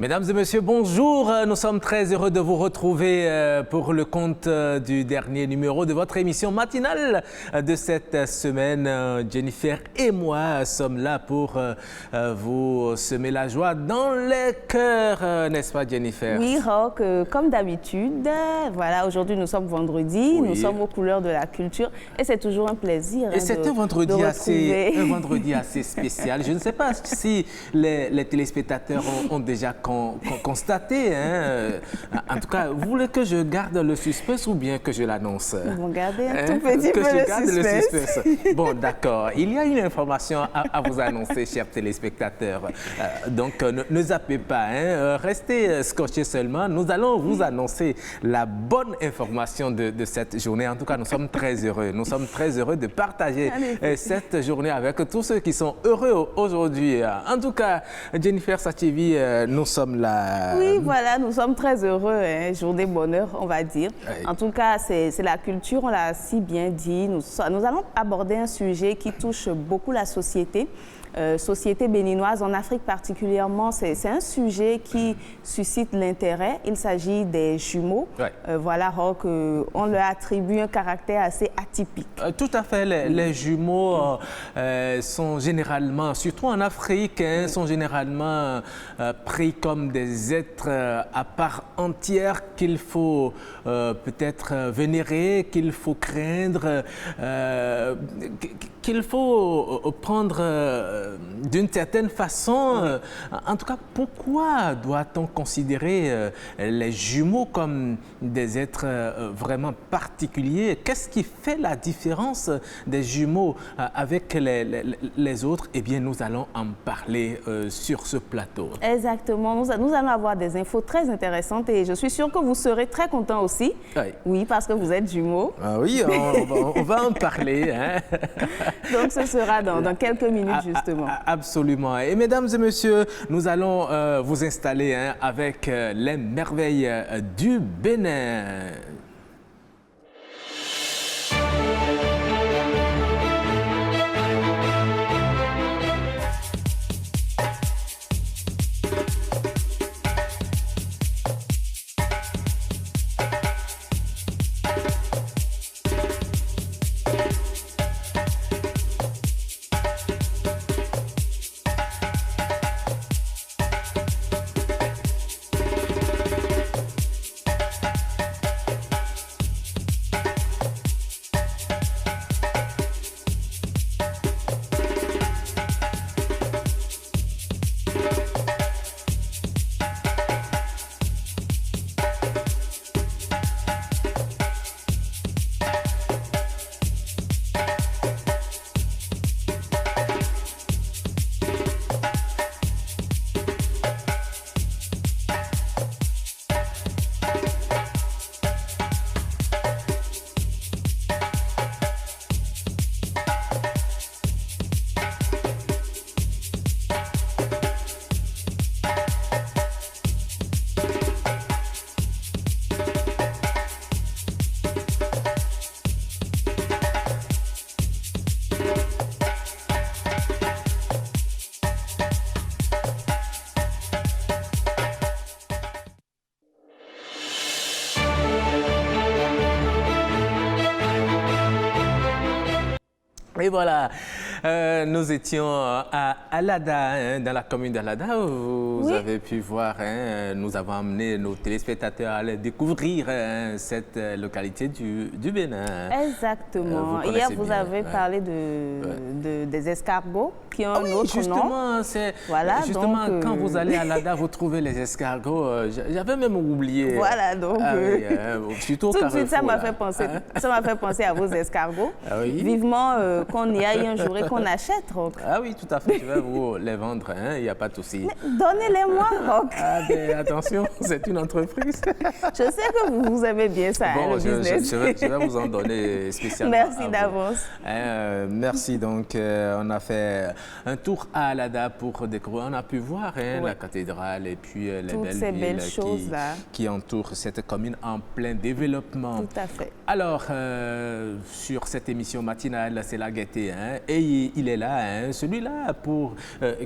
Mesdames et messieurs, bonjour. Nous sommes très heureux de vous retrouver pour le compte du dernier numéro de votre émission matinale de cette semaine. Jennifer et moi sommes là pour vous semer la joie dans les cœurs, n'est-ce pas Jennifer? Oui, Roch, comme d'habitude. Voilà, aujourd'hui nous sommes vendredi, nous sommes aux couleurs de la culture et c'est toujours un plaisir. Et c'est un vendredi assez spécial. Je ne sais pas si les téléspectateurs ont déjà constaté. En tout cas, vous voulez que je garde le suspense ou bien que je l'annonce? Vous gardez un tout petit peu le suspense. Bon, d'accord. Il y a une information à vous annoncer, chers téléspectateurs. Donc, ne zappez pas. Restez scotchés seulement. Nous allons vous annoncer la bonne information de cette journée. En tout cas, nous sommes très heureux. Nous sommes très heureux de partager cette journée avec tous ceux qui sont heureux aujourd'hui. En tout cas, Jennifer Sachevi, nous sommes là. Oui, voilà, nous sommes très heureux. Journée bonheur, on va dire. Oui. En tout cas, c'est la culture, on l'a si bien dit. Nous allons aborder un sujet qui touche beaucoup la société. Société béninoise, en Afrique particulièrement, c'est un sujet qui suscite l'intérêt. Il s'agit des jumeaux. Ouais. Voilà, Roch, on leur attribue un caractère assez atypique. Tout à fait. Les jumeaux sont généralement, surtout en Afrique, sont généralement pris comme des êtres à part entière qu'il faut peut-être vénérer, qu'il faut craindre, qu'il faut prendre d'une certaine façon. En tout cas, pourquoi doit-on considérer les jumeaux comme des êtres vraiment particuliers? Qu'est-ce qui fait la différence des jumeaux avec les autres? Eh bien, nous allons en parler sur ce plateau. Exactement. Nous allons avoir des infos très intéressantes et je suis sûre que vous serez très contents aussi. Oui, oui, parce que vous êtes jumeaux. Ah oui, on va en parler. Donc, ce sera dans quelques minutes, justement. Absolument. Et mesdames et messieurs, nous allons vous installer avec les merveilles du Bénin. Et voilà, nous étions à Alada, dans la commune d'Alada. Vous avez pu voir, nous avons amené nos téléspectateurs à aller découvrir cette localité du Bénin. Exactement. Hier, vous avez parlé des escargots qui ont un autre nom. Voilà, justement, donc, quand vous allez à Alada, vous trouvez les escargots. J'avais même oublié. Voilà, donc surtout tout de suite, ça m'a fait penser à vos escargots. Vivement qu'on y aille un jour et qu'on achète, Roch. Ah oui, tout à fait. Je vais vous les vendre, il n'y a pas de souci. Donnez-les-moi, Roch. Ah ben, attention, c'est une entreprise. Je sais que vous aimez bien ça, bon, le business. Je vais vous en donner spécialement. Merci d'avance. Merci. Donc, on a fait un tour à Alada pour découvrir. On a pu voir la cathédrale et puis les toutes ces belles choses qui entourent cette commune en plein développement. Tout à fait. Alors, sur cette émission matinale, c'est la gaieté. Et il est là, celui-là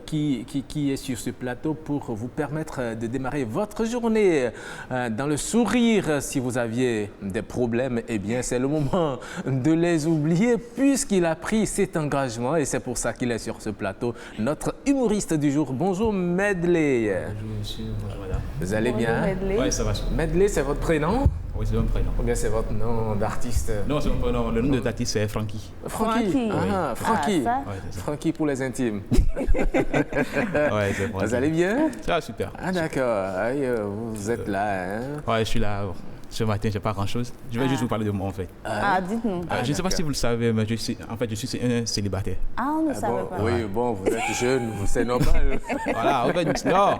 qui est sur ce plateau pour vous permettre de démarrer votre journée dans le sourire. Si vous aviez des problèmes, eh bien, c'est le moment de les oublier puisqu'il a pris cet engagement et c'est pour ça qu'il est sur ce plateau. Notre humoriste du jour. Bonjour Medley. Bonjour monsieur, bonjour madame. Vous allez bien? Medley. Oui, ça va. Medley, c'est votre prénom? Oui, c'est mon prénom. Ou bien c'est votre nom d'artiste? Non, c'est mon prénom. Le nom de l'artiste, c'est Frankie. Frankie. Ah, Frankie. Ah, Ouais, c'est ça. Frankie pour les intimes. Ouais, c'est Frankie. Vous allez bien? Ça va super. Ah d'accord. Vous êtes là. Ouais, je suis là. Ce matin, je n'ai pas grand-chose. Je vais juste vous parler de moi en fait. Dites-nous. Je ne sais pas si vous le savez, mais je suis un célibataire. Ah, on ne savait pas. Oui, bon, vous êtes jeune, c'est normal. Voilà, en fait, non.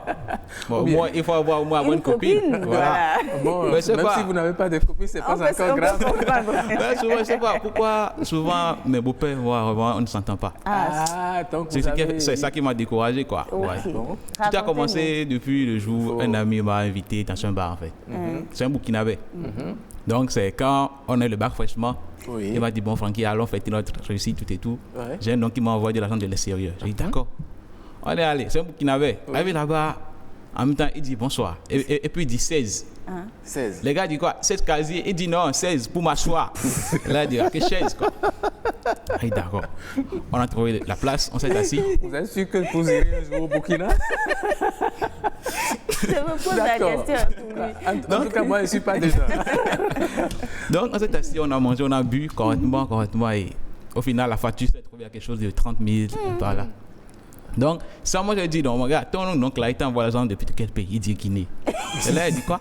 Bon, au moins, il faut avoir au moins une copine. Voilà. Bon, Mais même c'est pas- si vous n'avez pas de copine, c'est pas encore grave. Ouais, souvent, je ne sais pas pourquoi. Souvent, mes beaux-pères, on ne s'entend pas. Donc C'est ça qui m'a découragé, quoi. Ok. Ouais. Bon. Tout a commencé depuis le jour où un ami m'a invité dans un bar en fait. C'est un Burkinabé. Donc c'est quand on a eu le bac fraîchement, Oui. il m'a dit bon Francky, allons fêter notre réussite, tout et tout. Ouais. J'ai un nom qui m'a envoyé de l'argent de l'extérieur. J'ai dit d'accord. On est allé, c'est un Burkinabé. Arrivé là-bas, en même temps il dit bonsoir. Et puis il dit 16. 16. Les gars disent quoi? 16 casiers. Il dit non, 16 pour m'asseoir. Là il dit ah, quelle chaise quoi. Ah, il dit d'accord. On a trouvé la place, on s'est assis. Vous êtes sûr que vous irez un jour au Burkina? Je me pose la D'accord. question pour lui. En tout cas, moi, je ne suis pas déjà. Donc, on s'est assis, on a mangé, on a bu correctement. Et au final, la facture s'est trouvée à quelque chose de 30 000 par là. Donc, ça, moi, j'ai dit, non, mon gars, ton oncle là, il t'envoie l'argent depuis quel pays? Il dit Guinée. Et là, il dit quoi?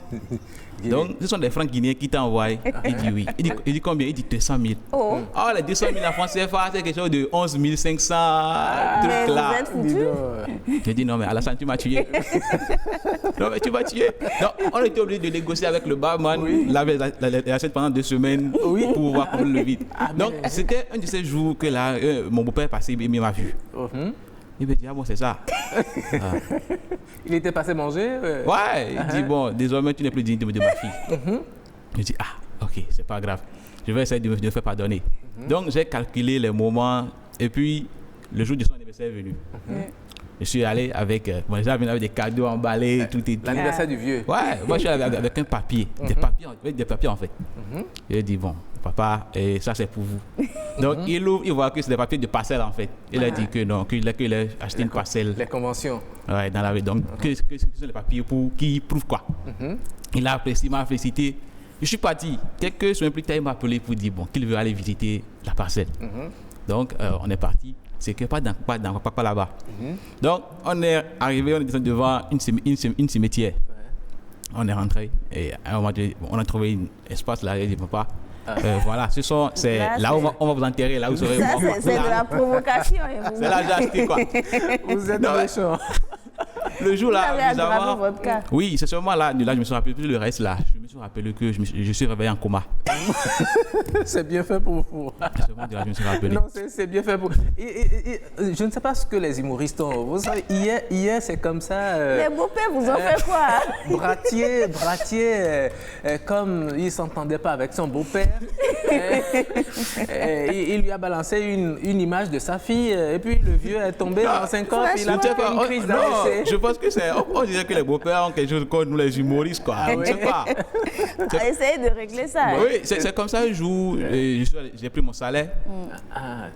Donc, ce sont des francs guinéens qui t'envoient. Il dit oui. Il dit combien? Il dit 200 000. Oh. Oh, les 200 000 en France CFA, c'est quelque chose de 11 500 Mais trucs là. vous êtes foutus. J'ai dit non, mais Alassane, tu m'as tué. Non, mais tu m'as tué. Donc, on était obligé de négocier avec le barman, laver l'assiette pendant 2 semaines pour voir comment le vide. Donc, c'était un de ces jours que là, mon beau-père est passé, il m'a vu. Il me dit, ah bon, c'est ça. Il était passé manger? Ouais, il dit, bon, désormais, tu n'es plus digne de ma fille. Je dis, ah, ok, c'est pas grave. Je vais essayer de me faire pardonner. Donc, j'ai calculé les moments et puis, le jour de son anniversaire est venu. Je suis allé avec, bon, déjà venu avec des cadeaux emballés, tout et tout. L'anniversaire du vieux. Ouais, moi je suis allé avec un papier, des papiers en fait. Il a dit bon, papa, et ça c'est pour vous. Donc il ouvre, il voit que c'est des papiers de parcelle en fait. Il a dit que non, qu'il a acheté une parcelle. Les conventions. Ouais, dans la rue. Donc que ce sont les papiers qui prouvent quoi? Il a apprécié, il m'a félicité. Je suis parti. Quelques semaines plus tard, il m'a appelé pour dire bon, qu'il veut aller visiter la parcelle. Donc on est parti. C'est que pas là-bas. Donc, on est arrivé, on est devant une cimetière. On est rentré et à un moment donné, on a trouvé un espace là. Il dit papa, voilà, c'est là où on va vous enterrer, là où vous serez mort. C'est de la provocation. C'est là que j'ai acheté quoi. Vous êtes méchant. Le jour là, Vous avez aggravé votre cas. oui, c'est seulement là, je me suis rappelé, plus le reste là, je me suis rappelé que je suis réveillé en coma. C'est bien fait pour vous. C'est seulement de là, je me suis rappelé. Non, c'est bien fait pour vous. Je ne sais pas ce que les humoristes ont. Vous savez, hier c'est comme ça. Les beaux-pères vous ont fait quoi? Bratier, comme il ne s'entendait pas avec son beau-père, il lui a balancé une image de sa fille et puis le vieux est tombé dans 5 ans et il a fait une crise d'AVC. Je pense que on dirait que les beaux-pères ont quelque chose comme nous les humoristes quoi. Je ne sais pas. Essayez de régler ça. Oui, c'est comme ça un jour, j'ai pris mon salaire.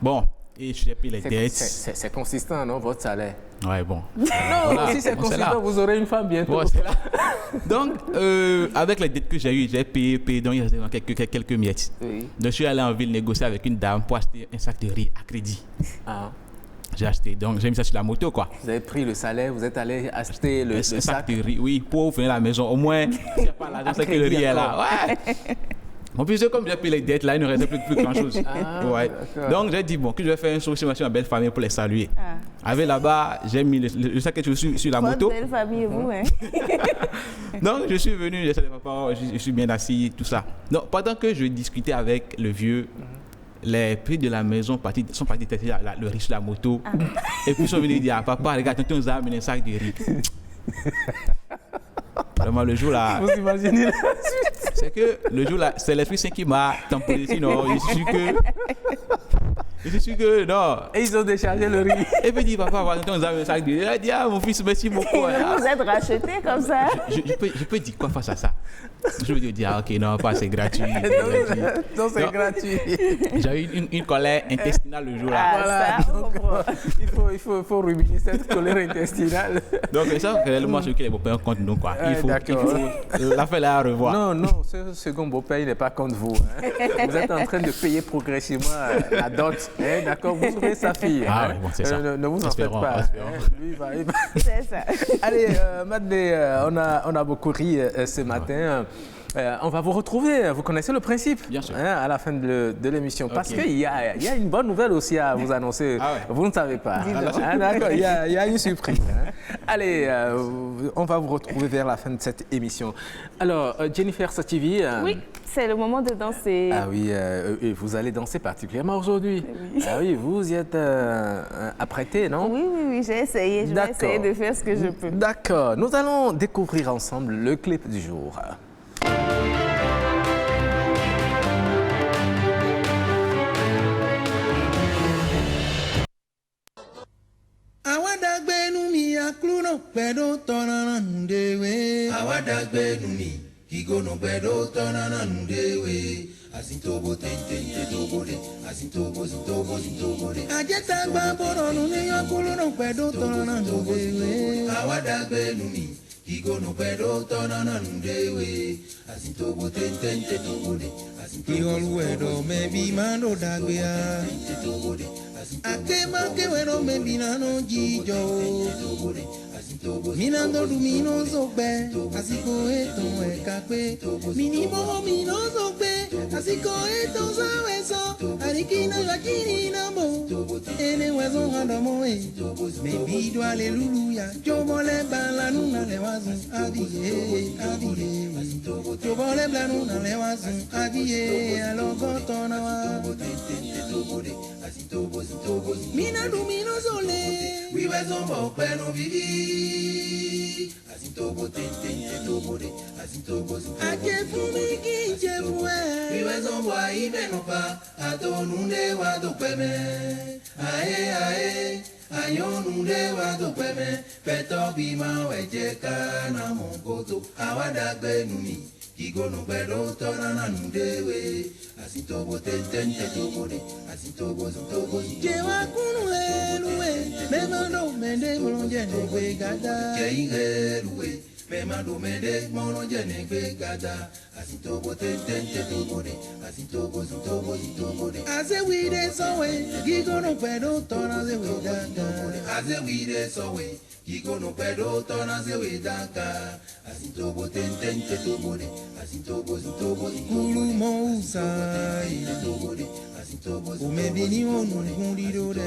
Bon, et j'ai pris les dettes. C'est consistant, non, votre salaire? Ouais, bon. Non, si c'est consistant, vous aurez une femme bientôt. Bon, c'est là. Donc, avec les dettes que j'ai eues, j'ai payé, donc il restait quelques miettes. Oui. Donc, je suis allé en ville négocier avec une dame pour acheter un sac de riz à crédit. J'ai acheté, donc j'ai mis ça sur la moto quoi. Vous avez pris le salaire, vous êtes allé acheter le sac de riz, oui, pour finir la maison. Au moins, il n'y a pas l'argent, c'est que le riz est là. Ouais. En plus, comme j'ai payé les dettes, là, il ne restait plus grand-chose. Ouais. Donc, j'ai dit, bon, que je vais faire une sourcine à ma belle famille pour les saluer. Avec là-bas, j'ai mis le sac que je suis sur la moto. Votre belle famille, vous, hein? Donc, je suis venu, je suis bien assis, tout ça. Donc, pendant que je discutais avec le vieux, les prix de la maison sont partis tester le riz sur la moto. Et puis ils sont venus dire, papa, regarde, tonton nous a amené un sac de riz. Vraiment, le jour là. Vous imaginez la suite? C'est que le jour là, c'est l'Esprit Saint qui m'a tamponné. Sinon, je suis sûr que non. Et ils ont déchargé le riz. Et puis il dit, papa, tonton nous a amené un sac de riz. Il a dit, ah, mon fils, merci beaucoup. Vous êtes racheté comme ça. Je peux dire quoi face à ça? Je veux dire, ok, non, pas c'est gratuit. Non, c'est gratuit. J'ai eu une colère intestinale le jour là. Voilà, donc, il faut ruminer cette colère intestinale. Donc, c'est ça réellement ce que les beaux-pères comptent nous, quoi. Il faut l'affaire là à revoir. Non, ce second beau-père, il n'est pas contre vous. Hein. Vous êtes en train de payer progressivement la dot. Hein, d'accord, vous aurez sa fille. Ah, oui, bon, c'est ça. Ne vous en faites pas. Lui, il va. C'est ça. Allez, Madeleine, on a beaucoup ri ce matin. On va vous retrouver, vous connaissez le principe. Bien sûr. Hein, à la fin de l'émission. Okay. Parce qu'il y a une bonne nouvelle aussi à vous annoncer. Ah ouais. Vous ne savez pas. D'accord, il y a une surprise. Hein. Allez, on va vous retrouver vers la fin de cette émission. Alors, Jennifer Sativi. Oui, c'est le moment de danser. Ah oui, et vous allez danser particulièrement aujourd'hui. Oui. Ah oui, vous y êtes apprêtée, non? Oui, j'ai essayé. Je vais essayer de faire ce que je peux. D'accord. Nous allons découvrir ensemble le clip du jour. Awadagbenu mi akluno pedo tonana ndewe. Awadagbenu mi kigono pedo tonana ndewe. Asintobo tente tobode, asintobo zintobode. Ajeta gba borono ni akluno pedo tonana ndewe. Awadagbenu mi kigono pedo tonana ndewe. Asintobo tente tobode, asintobo oluedo mebi mando dagbea. Akema que bueno me binano jijo. Minando lumino zobe, así coeto e cape. Minimo mino zobe, así coeto sabeso. Arikina la kirina mo, ene wezo handamo e. Me bido aleluya, yo mole bala nuna le wazu abiye. Yo mole bala nuna le wazu abiye, alogoto na wa. Mina lumino sole, we were so peno vivi. Asintobo tente tobode, asintobo. Aje fumi kinje fue. We were so boy menopa, atonunde wa do peme. Ae, ayonunde wa do peme. Peto bima weje kana mongoto, awadagbe numi. Kigono bedo tonana nundewe. Asintobo tente tobode, asintobo. Jewa kunu eluwe, memando mende molonje negwe gada. Jewa memando mende molonje negwe gada. Asintobo tente tobode, asintobo. Ase wide sowe, kigono bedo tonana zewe gada. Ase wide sowe. Kigono pedo tona zewedaka. Asintobo tente tobode, asintobo. Kulu mousai. Umebini onu kundido de.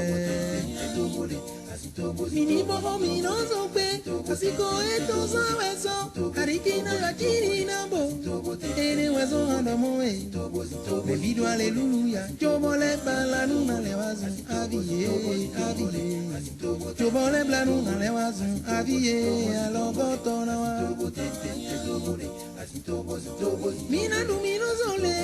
Minimo minozo pe, asiko eto saweso. Arikina la kirina bo, ene wezo handamoe. Bebido aleluya, yo mole bala nuna le wazu abiye. Yo mole bala nuna le wazu abiye, alogoto na wa. Mina lumino zole,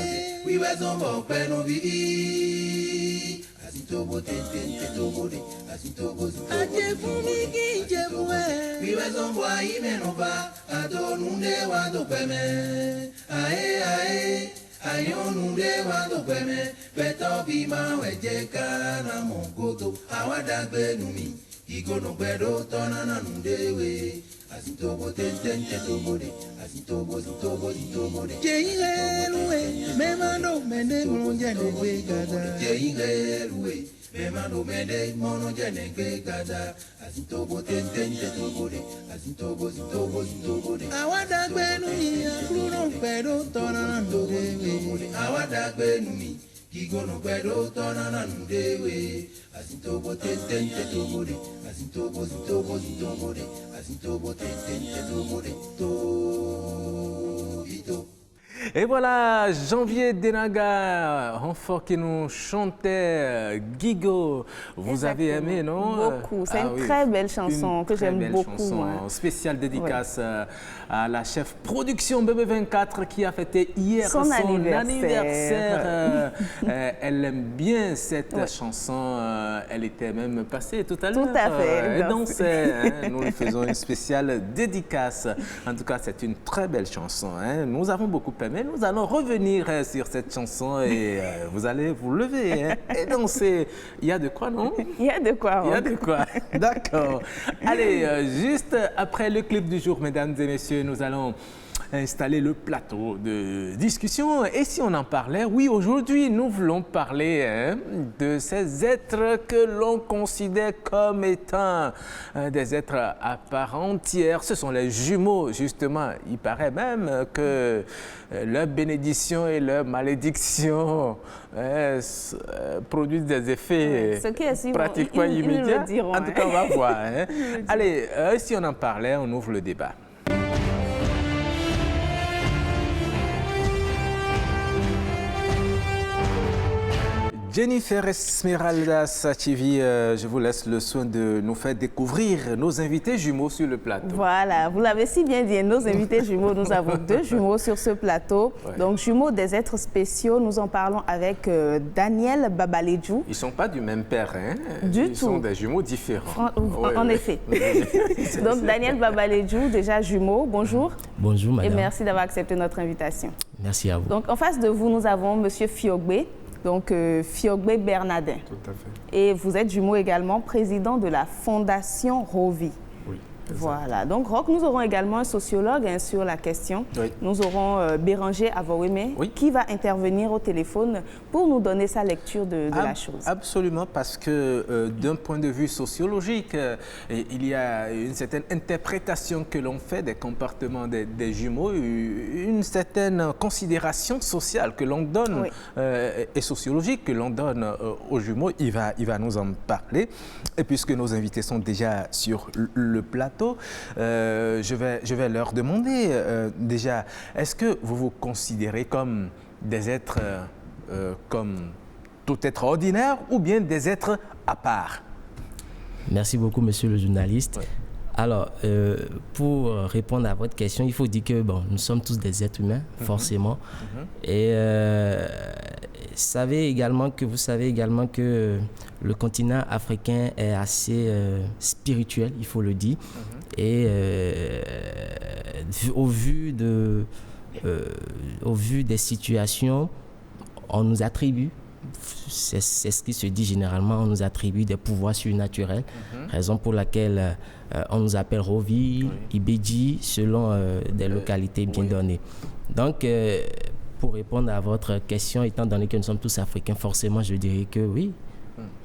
we wezo mo peno vivi. Asintobo tente tobode, asintobo. Aje fumi kinje fue. We wezo boa imenoba, adonunde wa do peme. Ae, ayonunde wa do peme. Peto bima weje kana mongoto, awadagbe numi. Kigono bedo tonana nundewe. Asintobo tente tobode, asintobo. Jeyileluwe, memando mende molonje negwe gada. Jeyileluwe, memando mende molonje negwe gada. Asintobo tente tobode, asintobo. Awadagbe numi, akluno pedo tonana nundewe. Awadagbe numi. Kigono pedo tonana nundewe. Asintobo tente tobode, asintobo. Asintobo tente tobode, to. Et voilà, Janvier Denaga, renfort qui nous chantait Guigo. Vous avez aimé, non? Beaucoup. C'est une très belle chanson que j'aime beaucoup. Spéciale dédicace à la chef production BB24 qui a fêté hier son anniversaire. Elle aime bien cette chanson. Elle était même passée tout à l'heure. Tout à fait. Elle dansait. Nous lui faisons une spéciale dédicace. En tout cas, c'est une très belle chanson. Nous avons beaucoup aimé. Nous allons revenir sur cette chanson et vous allez vous lever et danser. Il y a de quoi, non? Il y a de quoi. Il y a de quoi. D'accord. Allez, juste après le clip du jour, mesdames et messieurs, nous allons installer le plateau de discussion. Et si on en parlait, oui, aujourd'hui, nous voulons parler de ces êtres que l'on considère comme étant des êtres à part entière. Ce sont les jumeaux, justement. Il paraît même que leur bénédiction et leur malédiction produisent des effets pratiquement immédiats. En tout cas, on va voir. Allez, si on en parlait, on ouvre le débat. Jennifer Esmeralda Sachivi, je vous laisse le soin de nous faire découvrir nos invités jumeaux sur le plateau. Voilà, vous l'avez si bien dit, nos invités jumeaux, nous avons 2 jumeaux sur ce plateau. Ouais. Donc, jumeaux des êtres spéciaux, nous en parlons avec Daniel Babaledjou. Ils ne sont pas du même père, hein? Ils sont des jumeaux différents. En effet. Donc, Daniel Babaledjou, déjà jumeau, bonjour. Bonjour, madame. Et merci d'avoir accepté notre invitation. Merci à vous. Donc, en face de vous, nous avons monsieur Fiogbe. Donc, Fiogbe Bernardin. Tout à fait. Et vous êtes jumeau également, président de la Fondation Rovi. Oui. Voilà. Donc, Roch, nous aurons également un sociologue sur la question. Oui. Nous aurons Béranger Avouémé, qui va intervenir au téléphone pour nous donner sa lecture de la chose. Absolument, parce que d'un point de vue sociologique, il y a une certaine interprétation que l'on fait des comportements des jumeaux, une certaine considération sociale que l'on donne et sociologique que l'on donne aux jumeaux. Il va nous en parler. Et puisque nos invités sont déjà sur le plateau, je vais leur demander déjà, est-ce que vous vous considérez comme des êtres comme tout être ordinaire ou bien des êtres à part? Merci beaucoup, monsieur le journaliste. Oui. Alors, pour répondre à votre question, il faut dire que nous sommes tous des êtres humains, forcément. Et vous savez également que le continent africain est assez spirituel, il faut le dire. Et au vu des situations, on nous attribue, c'est ce qui se dit généralement, on nous attribue des pouvoirs surnaturels, raison pour laquelle on nous appelle Rovi, Ibedji, selon des localités bien données. Donc, pour répondre à votre question, étant donné que nous sommes tous africains, forcément, je dirais que oui,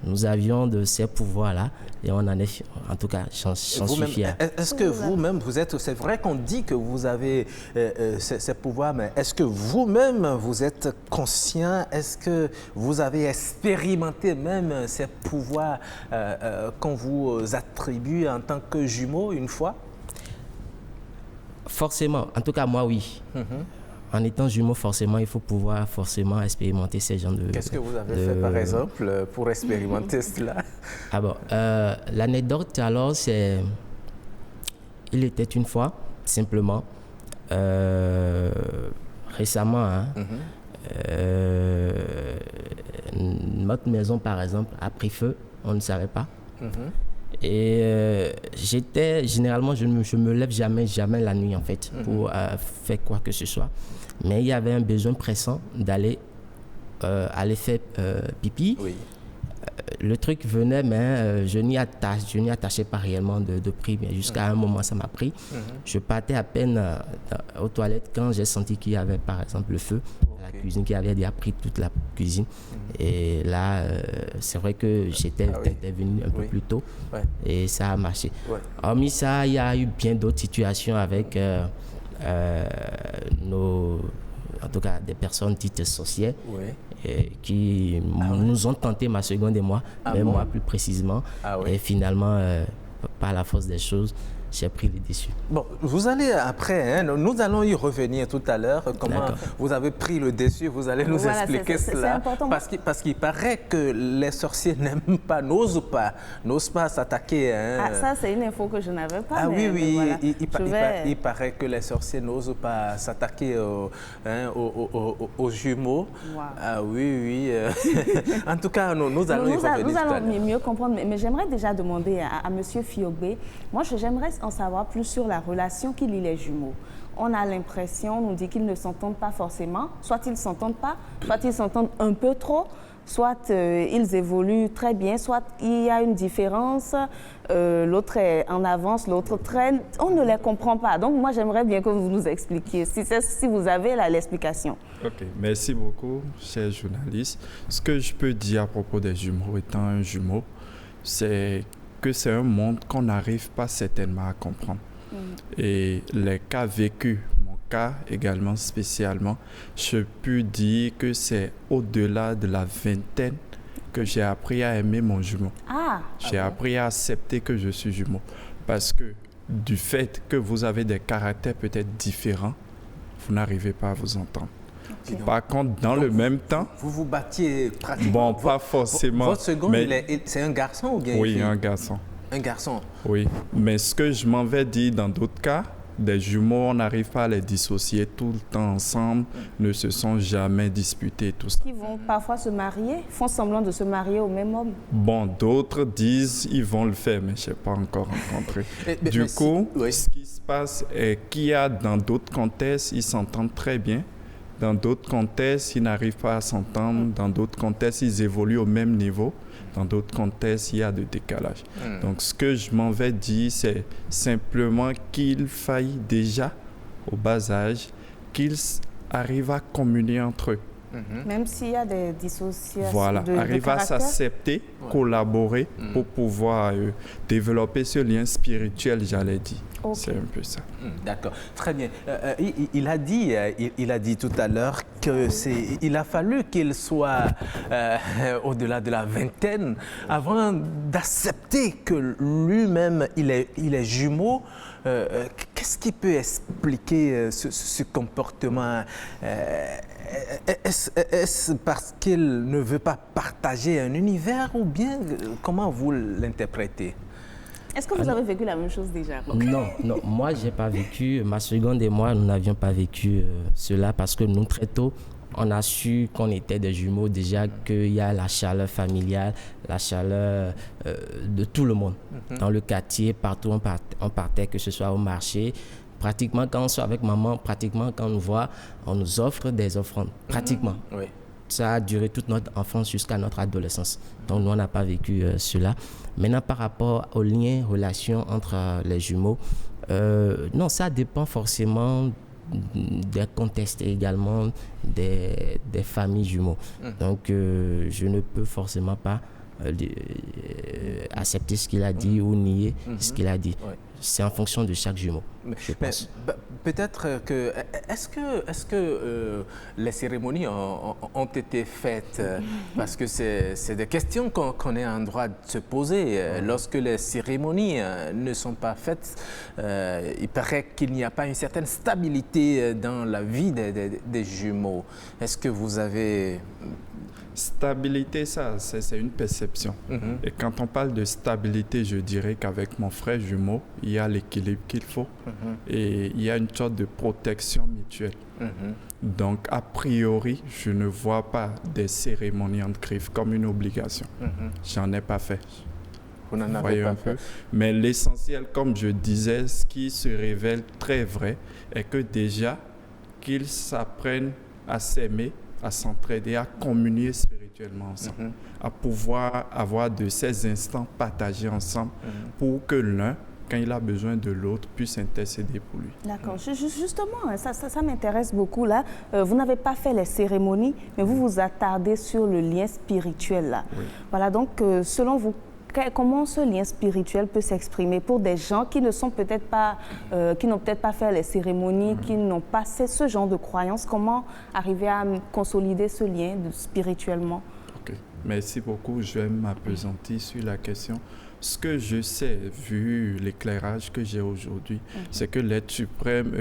nous avions de ces pouvoirs-là et on en est, en tout cas, j'en suis fier. Est-ce que vous-même, c'est vrai qu'on dit que vous avez ces pouvoirs, mais est-ce que vous-même, vous êtes conscient? Est-ce que vous avez expérimenté même ces pouvoirs qu'on vous attribue en tant que jumeau une fois? Forcément, en tout cas, moi, oui. En étant jumeau, forcément, il faut pouvoir expérimenter ces genres de... Qu'est-ce que vous avez fait, par exemple, pour expérimenter cela? Ah bon, l'anecdote, alors, c'est... Il était une fois, simplement, récemment, notre maison, par exemple, a pris feu, on ne savait pas. Et généralement, je ne me lève jamais la nuit, en fait, pour faire quoi que ce soit. Mais il y avait un besoin pressant d'aller faire pipi. Oui. Le truc venait, mais je n'y attachais pas réellement de prix. Mais jusqu'à un moment, ça m'a pris. Je partais à peine aux toilettes quand j'ai senti qu'il y avait, par exemple, le feu à la cuisine, qui avait déjà pris toute la cuisine. Et là, c'est vrai que j'étais venu un peu plus tôt et ça a marché. Hormis ça, il y a eu bien d'autres situations avec en tout cas des personnes dites sorcières qui nous ont tenté, ma seconde et moi, mais moi plus précisément. Et finalement, par la force des choses, j'ai pris le dessus. Bon, vous allez après, nous allons y revenir tout à l'heure, comment vous avez pris le dessus, vous allez nous expliquer cela. C'est important. Parce qu'il paraît que les sorciers n'aiment pas, n'osent pas s'attaquer. Ça, c'est une info que je n'avais pas. Ah mais, oui, voilà. il paraît que les sorciers n'osent pas s'attaquer aux jumeaux. Wow. Ah oui. En tout cas, nous allons y revenir. Nous allons mieux comprendre, mais j'aimerais déjà demander à M. Fiogbe, moi j'aimerais en savoir plus sur la relation qui lie les jumeaux. On a l'impression, on nous dit qu'ils ne s'entendent pas forcément, soit ils ne s'entendent pas, soit ils s'entendent un peu trop, soit ils évoluent très bien, soit il y a une différence, l'autre est en avance, l'autre traîne, on ne les comprend pas. Donc moi j'aimerais bien que vous nous expliquiez, si vous avez l'explication. Ok, merci beaucoup, chers journalistes. Ce que je peux dire à propos des jumeaux, étant un jumeau, c'est que c'est un monde qu'on n'arrive pas certainement à comprendre. Et les cas vécus, mon cas également spécialement, je peux dire que c'est au-delà de la vingtaine que j'ai appris à aimer mon jumeau. J'ai appris à accepter que je suis jumeau. Parce que du fait que vous avez des caractères peut-être différents, vous n'arrivez pas à vous entendre. Okay. Par contre, dans le même temps... Vous vous battiez pratiquement... Bon, pas forcément. Votre second, c'est un garçon ou bien? Oui, un garçon. Un garçon? Oui, mais ce que je m'en vais dire dans d'autres cas, des jumeaux, on n'arrive pas à les dissocier tout le temps ensemble, ne se sont jamais disputés, tout ça. Qui vont parfois se marier, font semblant de se marier au même homme. Bon, d'autres disent ils vont le faire, mais je n'ai pas encore rencontré. Du coup, ce qui se passe est qu'il y a dans d'autres contextes, ils s'entendent très bien. Dans d'autres contextes, ils n'arrivent pas à s'entendre. Dans d'autres contextes, ils évoluent au même niveau. Dans d'autres contextes, il y a de décalage. Donc, ce que je m'en vais dire, c'est simplement qu'il faille déjà, au bas âge, qu'ils arrivent à communier entre eux. Même s'il y a des dissociations. Voilà, arriver à s'accepter, collaborer pour pouvoir développer ce lien spirituel, j'allais dire. Okay. C'est un peu ça. D'accord, très bien. Il a dit tout à l'heure qu'il a fallu qu'il soit au-delà de la vingtaine avant d'accepter que lui-même, il est jumeau. Qu'est-ce qui peut expliquer ce comportement? Est-ce parce qu'il ne veut pas partager un univers ou bien comment vous l'interprétez? Est-ce que vous avez vécu la même chose déjà? Non, moi je n'ai pas vécu, ma seconde et moi, nous n'avions pas vécu cela parce que nous, très tôt, on a su qu'on était des jumeaux déjà, qu'il y a la chaleur familiale, la chaleur de tout le monde. Dans le quartier, partout on partait, que ce soit au marché. Pratiquement, quand on soit avec maman, pratiquement, quand on nous voit, on nous offre des offrandes. Pratiquement. Oui. Ça a duré toute notre enfance jusqu'à notre adolescence. Donc, nous, on n'a pas vécu cela. Maintenant, par rapport aux liens, relations entre les jumeaux, non, ça dépend forcément des contextes et également des familles jumeaux. Donc, je ne peux forcément pas accepter ce qu'il a dit ou nier ce qu'il a dit. Ouais. C'est en fonction de chaque jumeau. Mais peut-être que... Est-ce que les cérémonies ont été faites? Parce que c'est des questions qu'on est en droit de se poser. Lorsque les cérémonies ne sont pas faites, il paraît qu'il n'y a pas une certaine stabilité dans la vie des jumeaux. Est-ce que vous avez... Stabilité, ça, c'est une perception. Et quand on parle de stabilité, je dirais qu'avec mon frère jumeau, il y a l'équilibre qu'il faut et il y a une sorte de protection mutuelle. Donc, a priori, je ne vois pas des cérémonies en griffe comme une obligation. J'en ai pas fait. Vous n'en avez pas fait. Mais l'essentiel, comme je disais, ce qui se révèle très vrai est que déjà, qu'ils s'apprennent à s'aimer, à s'entraider, à communier spirituellement ensemble, à pouvoir avoir de ces instants partagés ensemble pour que l'un, quand il a besoin de l'autre, puisse intercéder pour lui. D'accord. Justement, ça m'intéresse beaucoup là. Vous n'avez pas fait les cérémonies, mais vous vous attardez sur le lien spirituel là. Oui. Voilà, donc selon vous, comment ce lien spirituel peut s'exprimer pour des gens qui ne sont peut-être pas, qui n'ont peut-être pas fait les cérémonies, qui n'ont pas ce genre de croyances? Comment arriver à consolider ce lien spirituellement? Ok, merci beaucoup. Je vais m'appesantir sur la question. Ce que je sais, vu l'éclairage que j'ai aujourd'hui, c'est que l'être suprême,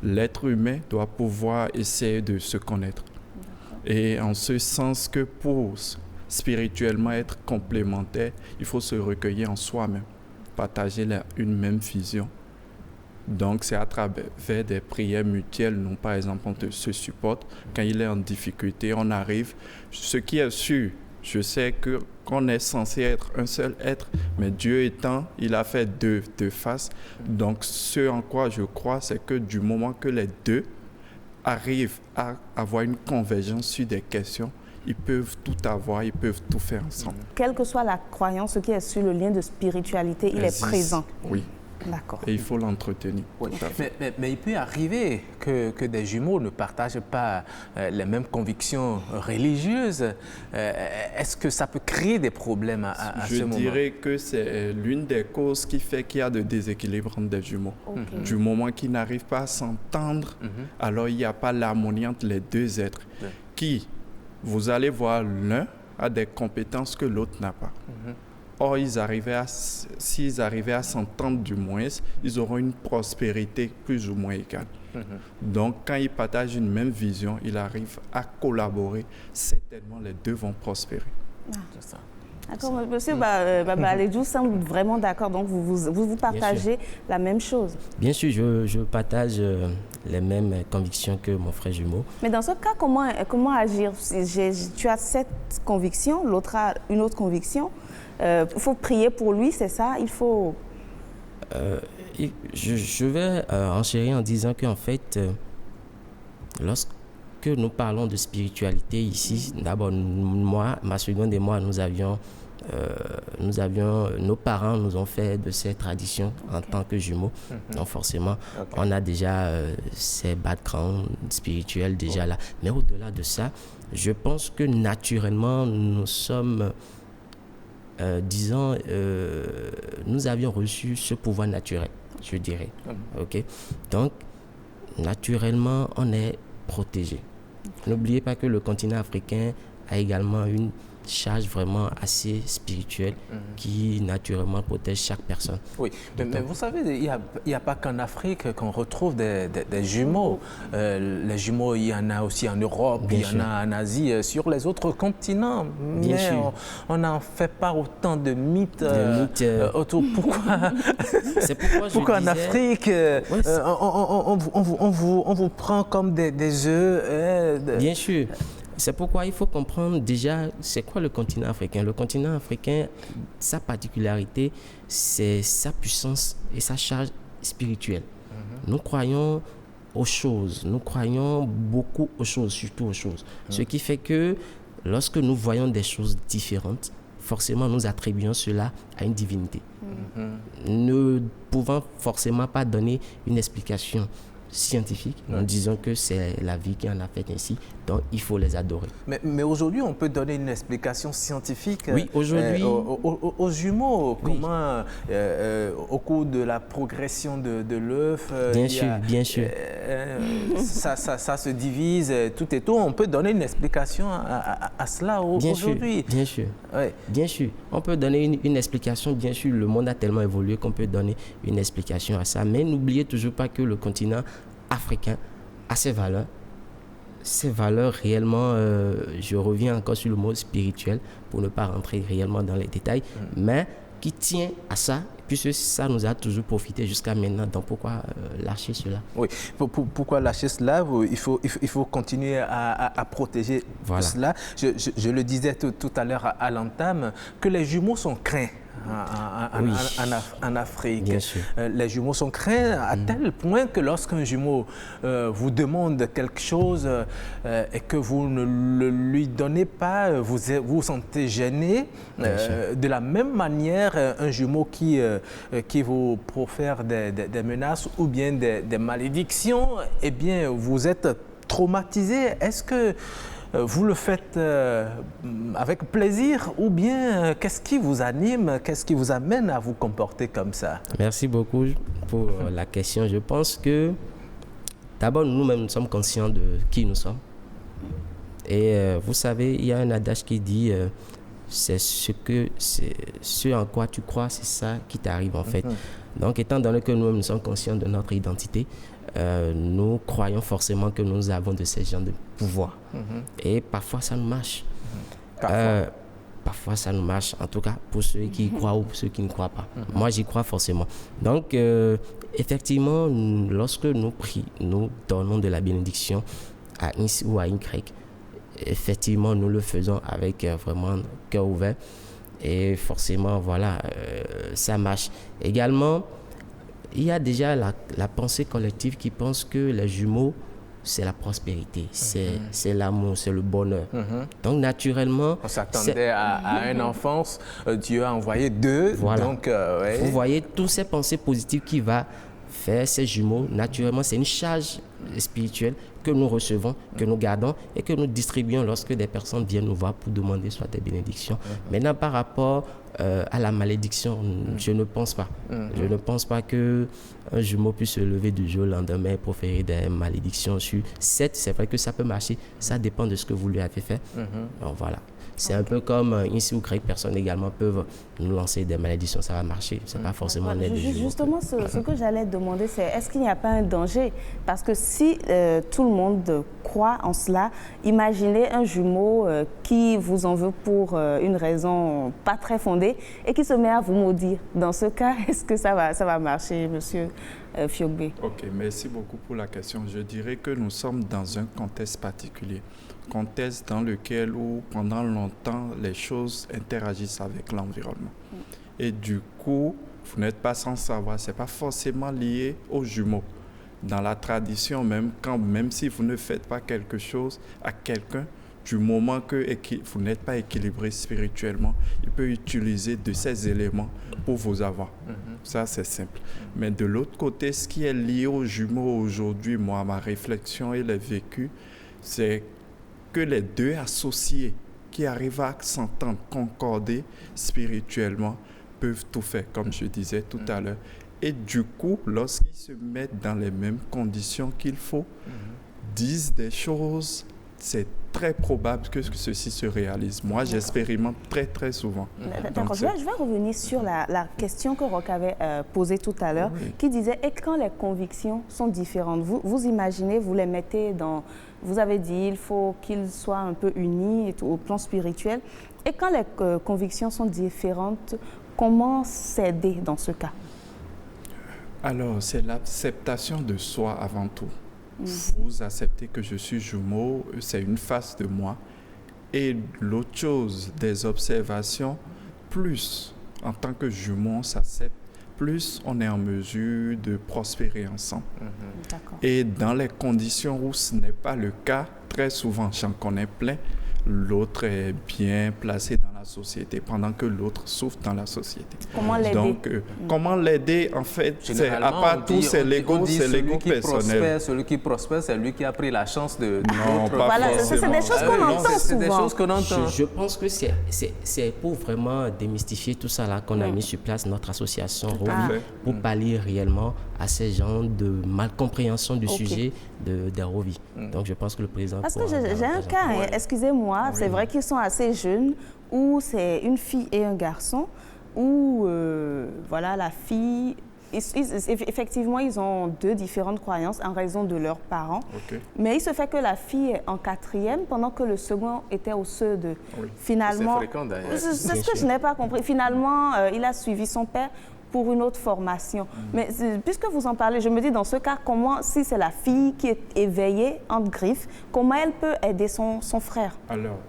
l'être humain doit pouvoir essayer de se connaître. Et en ce sens que pour spirituellement être complémentaire, il faut se recueillir en soi-même, partager une même vision. Donc, c'est à travers des prières mutuelles. Nous, par exemple, on se supporte. Quand il est en difficulté, on arrive. Ce qui est sûr, je sais qu'on est censé être un seul être, mais Dieu étant, il a fait deux faces. Donc, ce en quoi je crois, c'est que du moment que les deux arrivent à avoir une convergence sur des questions, ils peuvent tout avoir, ils peuvent tout faire ensemble. Quelle que soit la croyance, ce qui est sur le lien de spiritualité, il est présent. Oui. D'accord. Et il faut l'entretenir. Oui. Mais il peut arriver que des jumeaux ne partagent pas les mêmes convictions religieuses. Est-ce que ça peut créer des problèmes à ce moment? Je dirais que c'est l'une des causes qui fait qu'il y a de déséquilibre entre des jumeaux. Okay. Du moment qu'ils n'arrivent pas à s'entendre, alors il n'y a pas l'harmonie entre les deux êtres. Qui, vous allez voir, l'un a des compétences que l'autre n'a pas. Or, s'ils arrivaient à s'entendre du moins, ils auront une prospérité plus ou moins égale. Donc, quand ils partagent une même vision, ils arrivent à collaborer. Certainement, les deux vont prospérer. C'est ça. D'accord, monsieur Babaledjou semble vraiment d'accord. Donc, vous partagez la même chose. Bien sûr, je partage les mêmes convictions que mon frère jumeau. Mais dans ce cas, comment agir? Tu as cette conviction, l'autre a une autre conviction. Il faut prier pour lui, c'est ça? Il faut... Je vais enchérir en disant qu'en fait, lorsque nous parlons de spiritualité ici, d'abord, moi, ma seconde et moi, nous avions, nos parents nous ont fait de ces traditions en tant que jumeaux. Donc forcément, on a déjà ces backgrounds spirituels déjà là. Mais au-delà de ça, je pense que naturellement, nous sommes... nous avions reçu ce pouvoir naturel, je dirais. Okay? Donc, naturellement, on est protégé. N'oubliez pas que le continent africain a également une charge vraiment assez spirituelle qui naturellement protège chaque personne. Oui, mais vous savez, il n'y a pas qu'en Afrique qu'on retrouve des jumeaux. Les jumeaux, il y en a aussi en Europe, il y en a en Asie, sur les autres continents. Bien sûr. On n'en fait pas autant de mythes autour. Pourquoi C'est pourquoi pourquoi en Afrique, on vous prend comme des œufs Bien sûr. C'est pourquoi il faut comprendre déjà c'est quoi le continent africain. Le continent africain, sa particularité, c'est sa puissance et sa charge spirituelle. Nous croyons aux choses, nous croyons beaucoup aux choses, surtout aux choses. Ce qui fait que lorsque nous voyons des choses différentes, forcément nous attribuons cela à une divinité. Ne pouvant forcément pas donner une explication scientifique, nous disons que c'est la vie qui en a fait ainsi, donc il faut les adorer. Mais aujourd'hui, on peut donner une explication scientifique aujourd'hui, aux jumeaux, comment au cours de la progression de l'œuf, bien sûr. Ça se divise, tout et tout. On peut donner une explication à cela aujourd'hui. Bien sûr. Ouais. Bien sûr. On peut donner une explication, bien sûr, le monde a tellement évolué qu'on peut donner une explication à ça. Mais n'oubliez toujours pas que le continent africain a ses valeurs. Ces valeurs réellement, je reviens encore sur le mot spirituel pour ne pas rentrer réellement dans les détails, mais qui tient à ça, puisque ça nous a toujours profité jusqu'à maintenant. Donc pourquoi lâcher cela? Oui, pourquoi lâcher cela? Il faut continuer à protéger cela. Je le disais tout à l'heure à l'entame, que les jumeaux sont craints. En Afrique. Bien sûr. Les jumeaux sont craints à tel point que lorsqu'un jumeau vous demande quelque chose et que vous ne le lui donnez pas, vous vous sentez gêné. De la même manière, un jumeau qui vous profère des menaces ou bien des malédictions, eh bien, vous êtes traumatisé. Est-ce que vous le faites avec plaisir ou bien qu'est-ce qui vous anime, qu'est-ce qui vous amène à vous comporter comme ça? Merci beaucoup pour la question. Je pense que d'abord nous-mêmes nous sommes conscients de qui nous sommes. Et vous savez, il y a un adage qui dit c'est ce en quoi tu crois, c'est ça qui t'arrive en fait. Donc, étant donné que nous sommes conscients de notre identité, nous croyons forcément que nous avons de ces genres de pouvoirs. Et parfois, ça nous marche. Parfois, ça nous marche, en tout cas pour ceux qui y croient ou pour ceux qui ne croient pas. Moi, j'y crois forcément. Donc, effectivement, lorsque nous donnons de la bénédiction à X ou à Y, effectivement, nous le faisons avec vraiment cœur ouvert. Et forcément, voilà, ça marche. Également, il y a déjà la pensée collective qui pense que les jumeaux, c'est la prospérité, c'est l'amour, c'est le bonheur. Donc, naturellement... On s'attendait à une enfance, Dieu a envoyé 2. Voilà. Donc, ouais. Vous voyez, toutes ces pensées positives qui va faire ces jumeaux, naturellement, c'est une charge spirituelle que nous recevons, que nous gardons et que nous distribuons lorsque des personnes viennent nous voir pour demander soit des bénédictions. Maintenant, par rapport à la malédiction, je ne pense pas. Je ne pense pas qu'un jumeau puisse se lever du jour au lendemain et proférer des malédictions sur 7. C'est vrai que ça peut marcher. Ça dépend de ce que vous lui avez fait. Donc voilà. C'est un peu comme ici ou Y personnes également peuvent nous lancer des malédictions, ça va marcher. C'est pas forcément l'aide du jumeau. Justement, ce que j'allais demander, c'est est-ce qu'il n'y a pas un danger? Parce que si tout le monde croit en cela, imaginez un jumeau qui vous en veut pour une raison pas très fondée et qui se met à vous maudire. Dans ce cas, est-ce que ça va marcher, monsieur Fiogbe? Ok, merci beaucoup pour la question. Je dirais que nous sommes dans un contexte particulier. Contexte dans lequel où pendant longtemps les choses interagissent avec l'environnement. Et du coup, vous n'êtes pas sans savoir, ce n'est pas forcément lié aux jumeaux. Dans la tradition, même si vous ne faites pas quelque chose à quelqu'un, du moment que vous n'êtes pas équilibré spirituellement, il peut utiliser de ces éléments pour vous avoir. Ça, c'est simple. Mais de l'autre côté, ce qui est lié aux jumeaux aujourd'hui, moi, ma réflexion et le vécu, c'est que les deux associés qui arrivent à s'entendre, concorder spirituellement, peuvent tout faire, comme je disais tout à l'heure. Et du coup, lorsqu'ils se mettent dans les mêmes conditions qu'il faut, disent des choses, c'est très probable que ceci se réalise. Moi, j'expérimente très, très souvent. D'accord. Je vais revenir sur la question que Roch avait posée tout à l'heure, qui disait, et quand les convictions sont différentes, vous imaginez, vous les mettez dans... Vous avez dit, il faut qu'ils soient un peu unis et tout, au plan spirituel. Et quand les convictions sont différentes, comment s'aider dans ce cas? Alors, c'est l'acceptation de soi avant tout. Vous acceptez que je suis jumeau, c'est une face de moi. Et l'autre chose, des observations, plus en tant que jumeau, on s'accepte, plus on est en mesure de prospérer ensemble. Et dans les conditions où ce n'est pas le cas, très souvent, j'en connais plein, l'autre est bien placé dans la société, pendant que l'autre souffre dans la société. Comment l'aider? Donc, comment l'aider, en fait, c'est à part tout, c'est l'ego personnel. Celui qui prospère, c'est lui qui a pris la chance de non, pas voilà, c'est des choses qu'on entend souvent. C'est des choses qu'on entend. Je pense que c'est pour vraiment démystifier tout ça là qu'on a mis sur place notre association Rovi pour pallier réellement à ces gens de malcompréhension du sujet des Rovi. Donc je pense que le président... Parce que j'ai un cas, excusez-moi, c'est vrai qu'ils sont assez jeunes, où c'est une fille et un garçon, où voilà, la fille... Effectivement, ils ont deux différentes croyances en raison de leurs parents. Mais il se fait que la fille est en 4e pendant que le second était au CE2. Finalement, c'est fréquent d'ailleurs. C'est ce que je n'ai pas compris. Finalement, il a suivi son père pour une autre formation. Mais puisque vous en parlez, je me dis dans ce cas, comment, si c'est la fille qui est éveillée, entre griffes, comment elle peut aider son frère? Alors,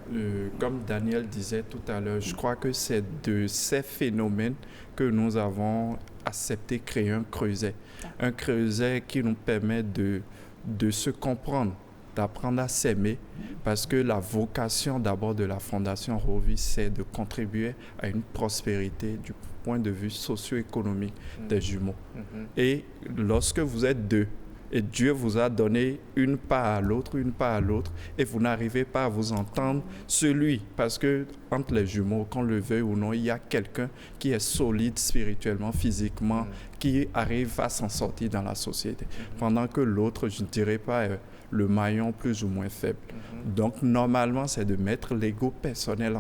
comme Daniel disait tout à l'heure, je crois que c'est de ces phénomènes que nous avons accepté créer un creuset. Un creuset qui nous permet de se comprendre, d'apprendre à s'aimer, parce que la vocation d'abord de la Fondation Rovi, c'est de contribuer à une prospérité du point de vue socio-économique des jumeaux. Et lorsque vous êtes deux, et Dieu vous a donné une part à l'autre, et vous n'arrivez pas à vous entendre, parce que entre les jumeaux, qu'on le veuille ou non, il y a quelqu'un qui est solide spirituellement, physiquement, qui arrive à s'en sortir dans la société, pendant que l'autre, je ne dirais pas le maillon plus ou moins faible. Donc, normalement, c'est de mettre l'ego personnel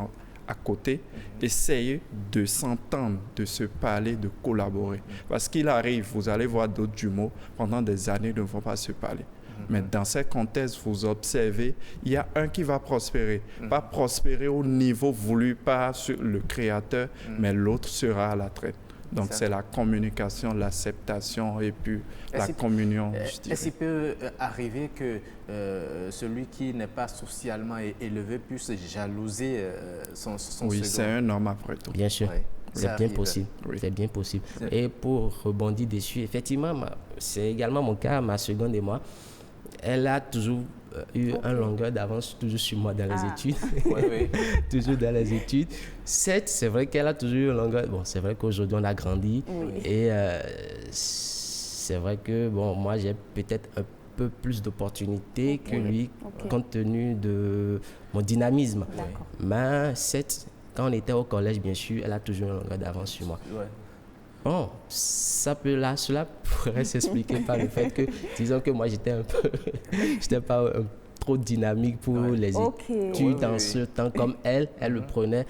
à côté, essayez de s'entendre, de se parler, de collaborer. Parce qu'il arrive, vous allez voir d'autres jumeaux, pendant des années, ne vont pas se parler. Mais dans ces contextes, vous observez, il y a un qui va prospérer. Pas prospérer au niveau voulu par le créateur, mais l'autre sera à la traite. Donc, c'est la communication, l'acceptation et puis la communion. Est-ce qu'il peut arriver que celui qui n'est pas socialement élevé puisse jalouser son second? Oui, c'est un homme après tout. Bien sûr. Oui. C'est bien possible. Oui. C'est bien possible. Et pour rebondir dessus, effectivement, c'est également mon cas, ma seconde et moi. Elle a toujours eu un longueur d'avance, toujours sur moi dans les études. Oui. Toujours dans les études. Certes, c'est vrai qu'elle a toujours eu une longueur. Bon, c'est vrai qu'aujourd'hui, on a grandi. Et c'est vrai que, bon, moi, j'ai peut-être un peu plus d'opportunités que lui, compte tenu de mon dynamisme. Mais certes, quand on était au collège, bien sûr, elle a toujours une longueur d'avance sur moi. Bon, cela pourrait s'expliquer par le fait que, disons que moi, j'étais pas trop dynamique pour les études dans ce temps comme elle le prenait.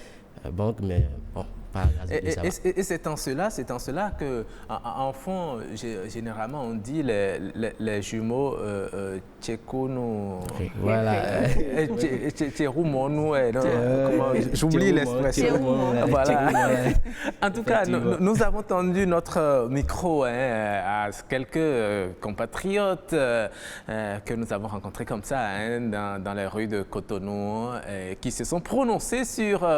Bon, mais bon, pas et c'est en cela que, en fond, généralement, on dit les jumeaux tchékounou. Voilà. J'oublie l'expression. Voilà. En tout cas, nous avons tendu notre micro à quelques compatriotes que nous avons rencontrés comme ça dans les rues de Cotonou qui se sont prononcés sur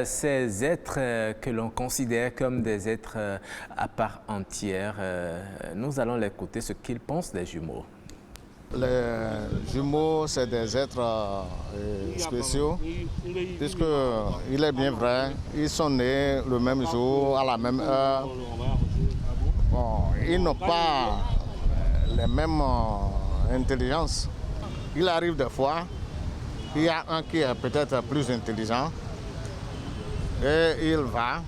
ces êtres que l'on considère comme des êtres à part entière. Nous allons l'écouter ce qu'ils pensent des jumeaux. Les jumeaux, c'est des êtres spéciaux, puisqu'il est bien vrai, ils sont nés le même jour, à la même heure. Bon, ils n'ont pas les mêmes intelligences. Il arrive des fois, il y a un qui est peut-être plus intelligent, et il va,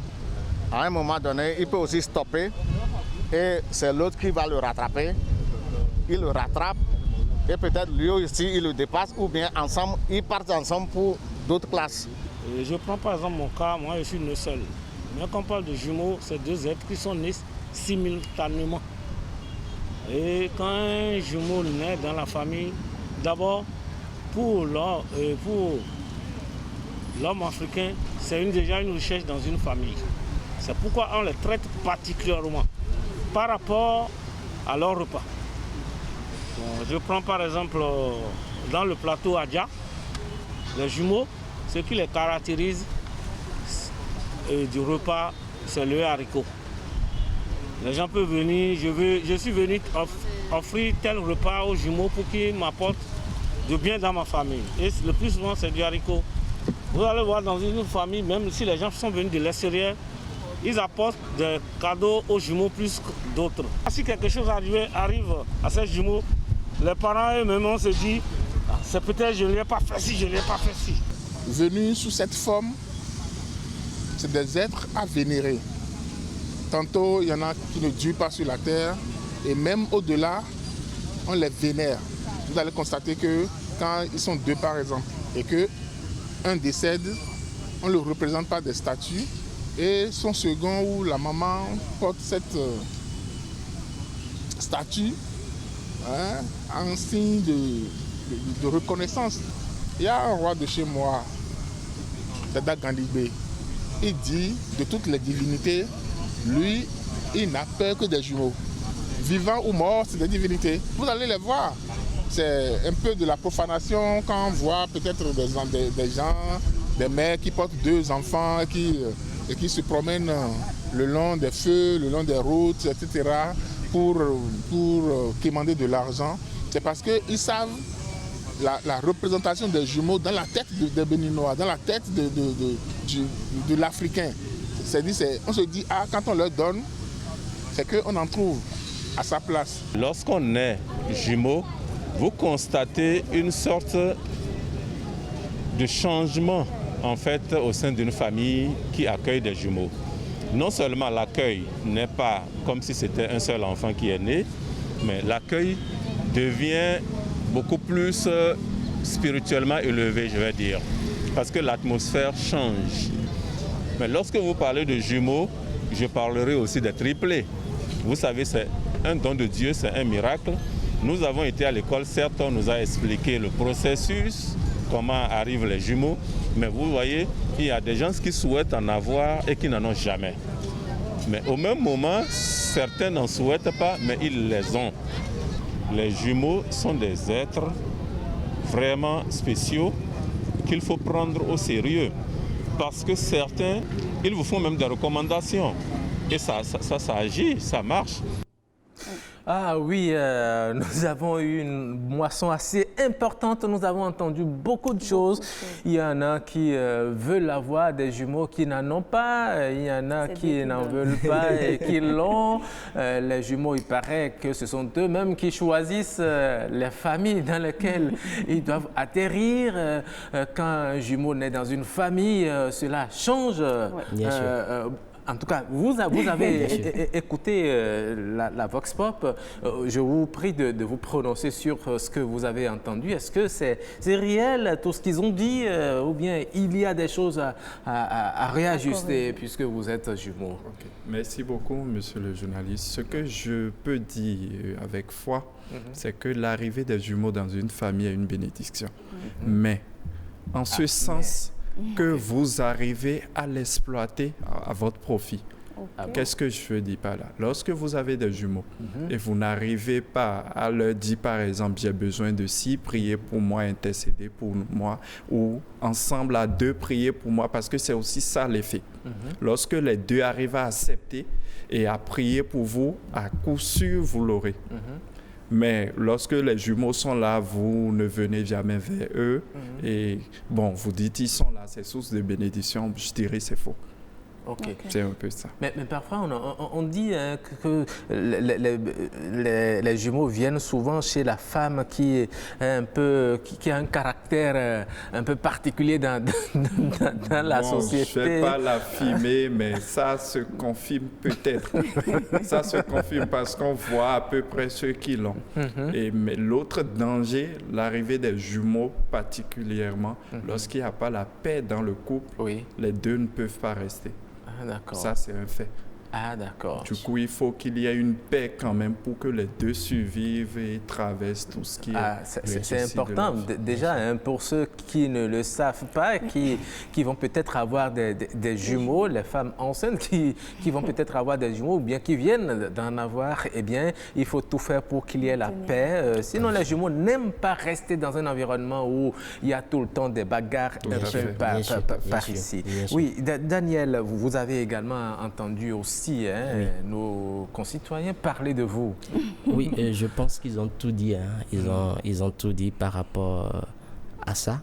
à un moment donné, il peut aussi stopper, et c'est l'autre qui va le rattraper. Il le rattrape, et peut-être lui aussi, il le dépasse, ou bien ensemble, ils partent ensemble pour d'autres classes. Je prends par exemple mon cas, moi je suis né seul. Mais quand on parle de jumeaux, c'est deux êtres qui sont nés simultanément. Et quand un jumeau naît dans la famille, d'abord, pour l'homme africain, c'est déjà une richesse dans une famille. C'est pourquoi on les traite particulièrement par rapport à leur repas. Bon, je prends par exemple dans le plateau Adja, les jumeaux, ce qui les caractérise du repas, c'est le haricot. Les gens peuvent venir, je suis venu offrir tel repas aux jumeaux pour qu'ils m'apportent de bien dans ma famille. Et le plus souvent, c'est du haricot. Vous allez voir dans une famille, même si les gens sont venus de l'extérieur, ils apportent des cadeaux aux jumeaux plus que d'autres. Si quelque chose arrive à ces jumeaux, les parents eux-mêmes, on se dit, c'est peut-être je ne l'ai pas fait ci, je ne l'ai pas fait ci. Venus sous cette forme, c'est des êtres à vénérer. Tantôt, il y en a qui ne durent pas sur la terre, et même au-delà, on les vénère. Vous allez constater que quand ils sont deux par exemple, et qu'un décède, on ne le représente pas des statues, et son second ou la maman porte cette statue en signe de reconnaissance. Il y a un roi de chez moi, Dada Gandibé. Il dit de toutes les divinités, lui, il n'a peur que des jumeaux. Vivants ou morts, c'est des divinités. Vous allez les voir. C'est un peu de la profanation quand on voit peut-être des gens, des mères qui portent deux enfants et qui se promènent le long des feux, le long des routes, etc. pour quémander de l'argent. C'est parce qu'ils savent la représentation des jumeaux dans la tête des Béninois, dans la tête de l'Africain. On se dit, quand on leur donne, c'est qu'on en trouve à sa place. Lorsqu'on est jumeau, vous constatez une sorte de changement en fait au sein d'une famille qui accueille des jumeaux. Non seulement l'accueil n'est pas comme si c'était un seul enfant qui est né, mais l'accueil devient beaucoup plus spirituellement élevé, je vais dire. parce que l'atmosphère change. Mais lorsque vous parlez de jumeaux, je parlerai aussi des triplés. Vous savez, c'est un don de Dieu, c'est un miracle. Nous avons été à l'école, certes, on nous a expliqué le processus, comment arrivent les jumeaux, mais vous voyez, il y a des gens qui souhaitent en avoir et qui n'en ont jamais. Mais au même moment, certains n'en souhaitent pas, mais ils les ont. Les jumeaux sont des êtres vraiment spéciaux qu'il faut prendre au sérieux. Parce que certains, ils vous font même des recommandations. Et ça agit, ça marche. Ah oui, nous avons eu une moisson assez importante. Nous avons entendu beaucoup de choses. Il y en a qui veulent avoir des jumeaux qui n'en ont pas. Il y en a qui n'en veulent pas et qui l'ont. Les jumeaux, il paraît que ce sont eux-mêmes qui choisissent les familles dans lesquelles ils doivent atterrir. Quand un jumeau naît dans une famille, cela change. Bien sûr. En tout cas, vous avez écouté la Vox Pop. Je vous prie de vous prononcer sur ce que vous avez entendu. Est-ce que c'est réel tout ce qu'ils ont dit ou bien il y a des choses à réajuster puisque vous êtes jumeaux? Okay. Merci beaucoup, monsieur le journaliste. Ce que je peux dire avec foi, c'est que l'arrivée des jumeaux dans une famille est une bénédiction. Mais en ce sens que vous arrivez à l'exploiter à votre profit. Qu'est-ce que je veux dire par là? Lorsque vous avez des jumeaux et vous n'arrivez pas à leur dire, par exemple, j'ai besoin de ci, priez pour moi, intercéder pour moi, ou ensemble à deux, prier pour moi, parce que c'est aussi ça l'effet. Lorsque les deux arrivent à accepter et à prier pour vous, à coup sûr, vous l'aurez. Mais lorsque les jumeaux sont là, vous ne venez jamais vers eux. Et bon, vous dites ils sont là, c'est source de bénédiction. Je dirais c'est faux. C'est un peu ça. Mais parfois, on dit que les jumeaux viennent souvent chez la femme qui a un caractère un peu particulier dans la société. Je ne vais pas l'affirmer, mais ça se confirme peut-être. Ça se confirme parce qu'on voit à peu près ceux qui l'ont. Mais l'autre danger, l'arrivée des jumeaux particulièrement, lorsqu'il n'y a pas la paix dans le couple, les deux ne peuvent pas rester. Ça, c'est un fait. Ah, d'accord. Du coup, il faut qu'il y ait une paix quand même pour que les deux survivent et traversent tout ce qui est... C'est important. Déjà, pour ceux qui ne le savent pas, qui vont peut-être avoir des jumeaux, les femmes enceintes qui vont peut-être avoir des jumeaux ou bien qui viennent d'en avoir, eh bien, il faut tout faire pour qu'il y ait la paix. Sinon, les jumeaux n'aiment pas rester dans un environnement où il y a tout le temps des bagarres par ici. Oui, Daniel, vous avez également entendu aussi nos concitoyens parler de vous. Oui, je pense qu'ils ont tout dit. Ils ont tout dit par rapport à ça,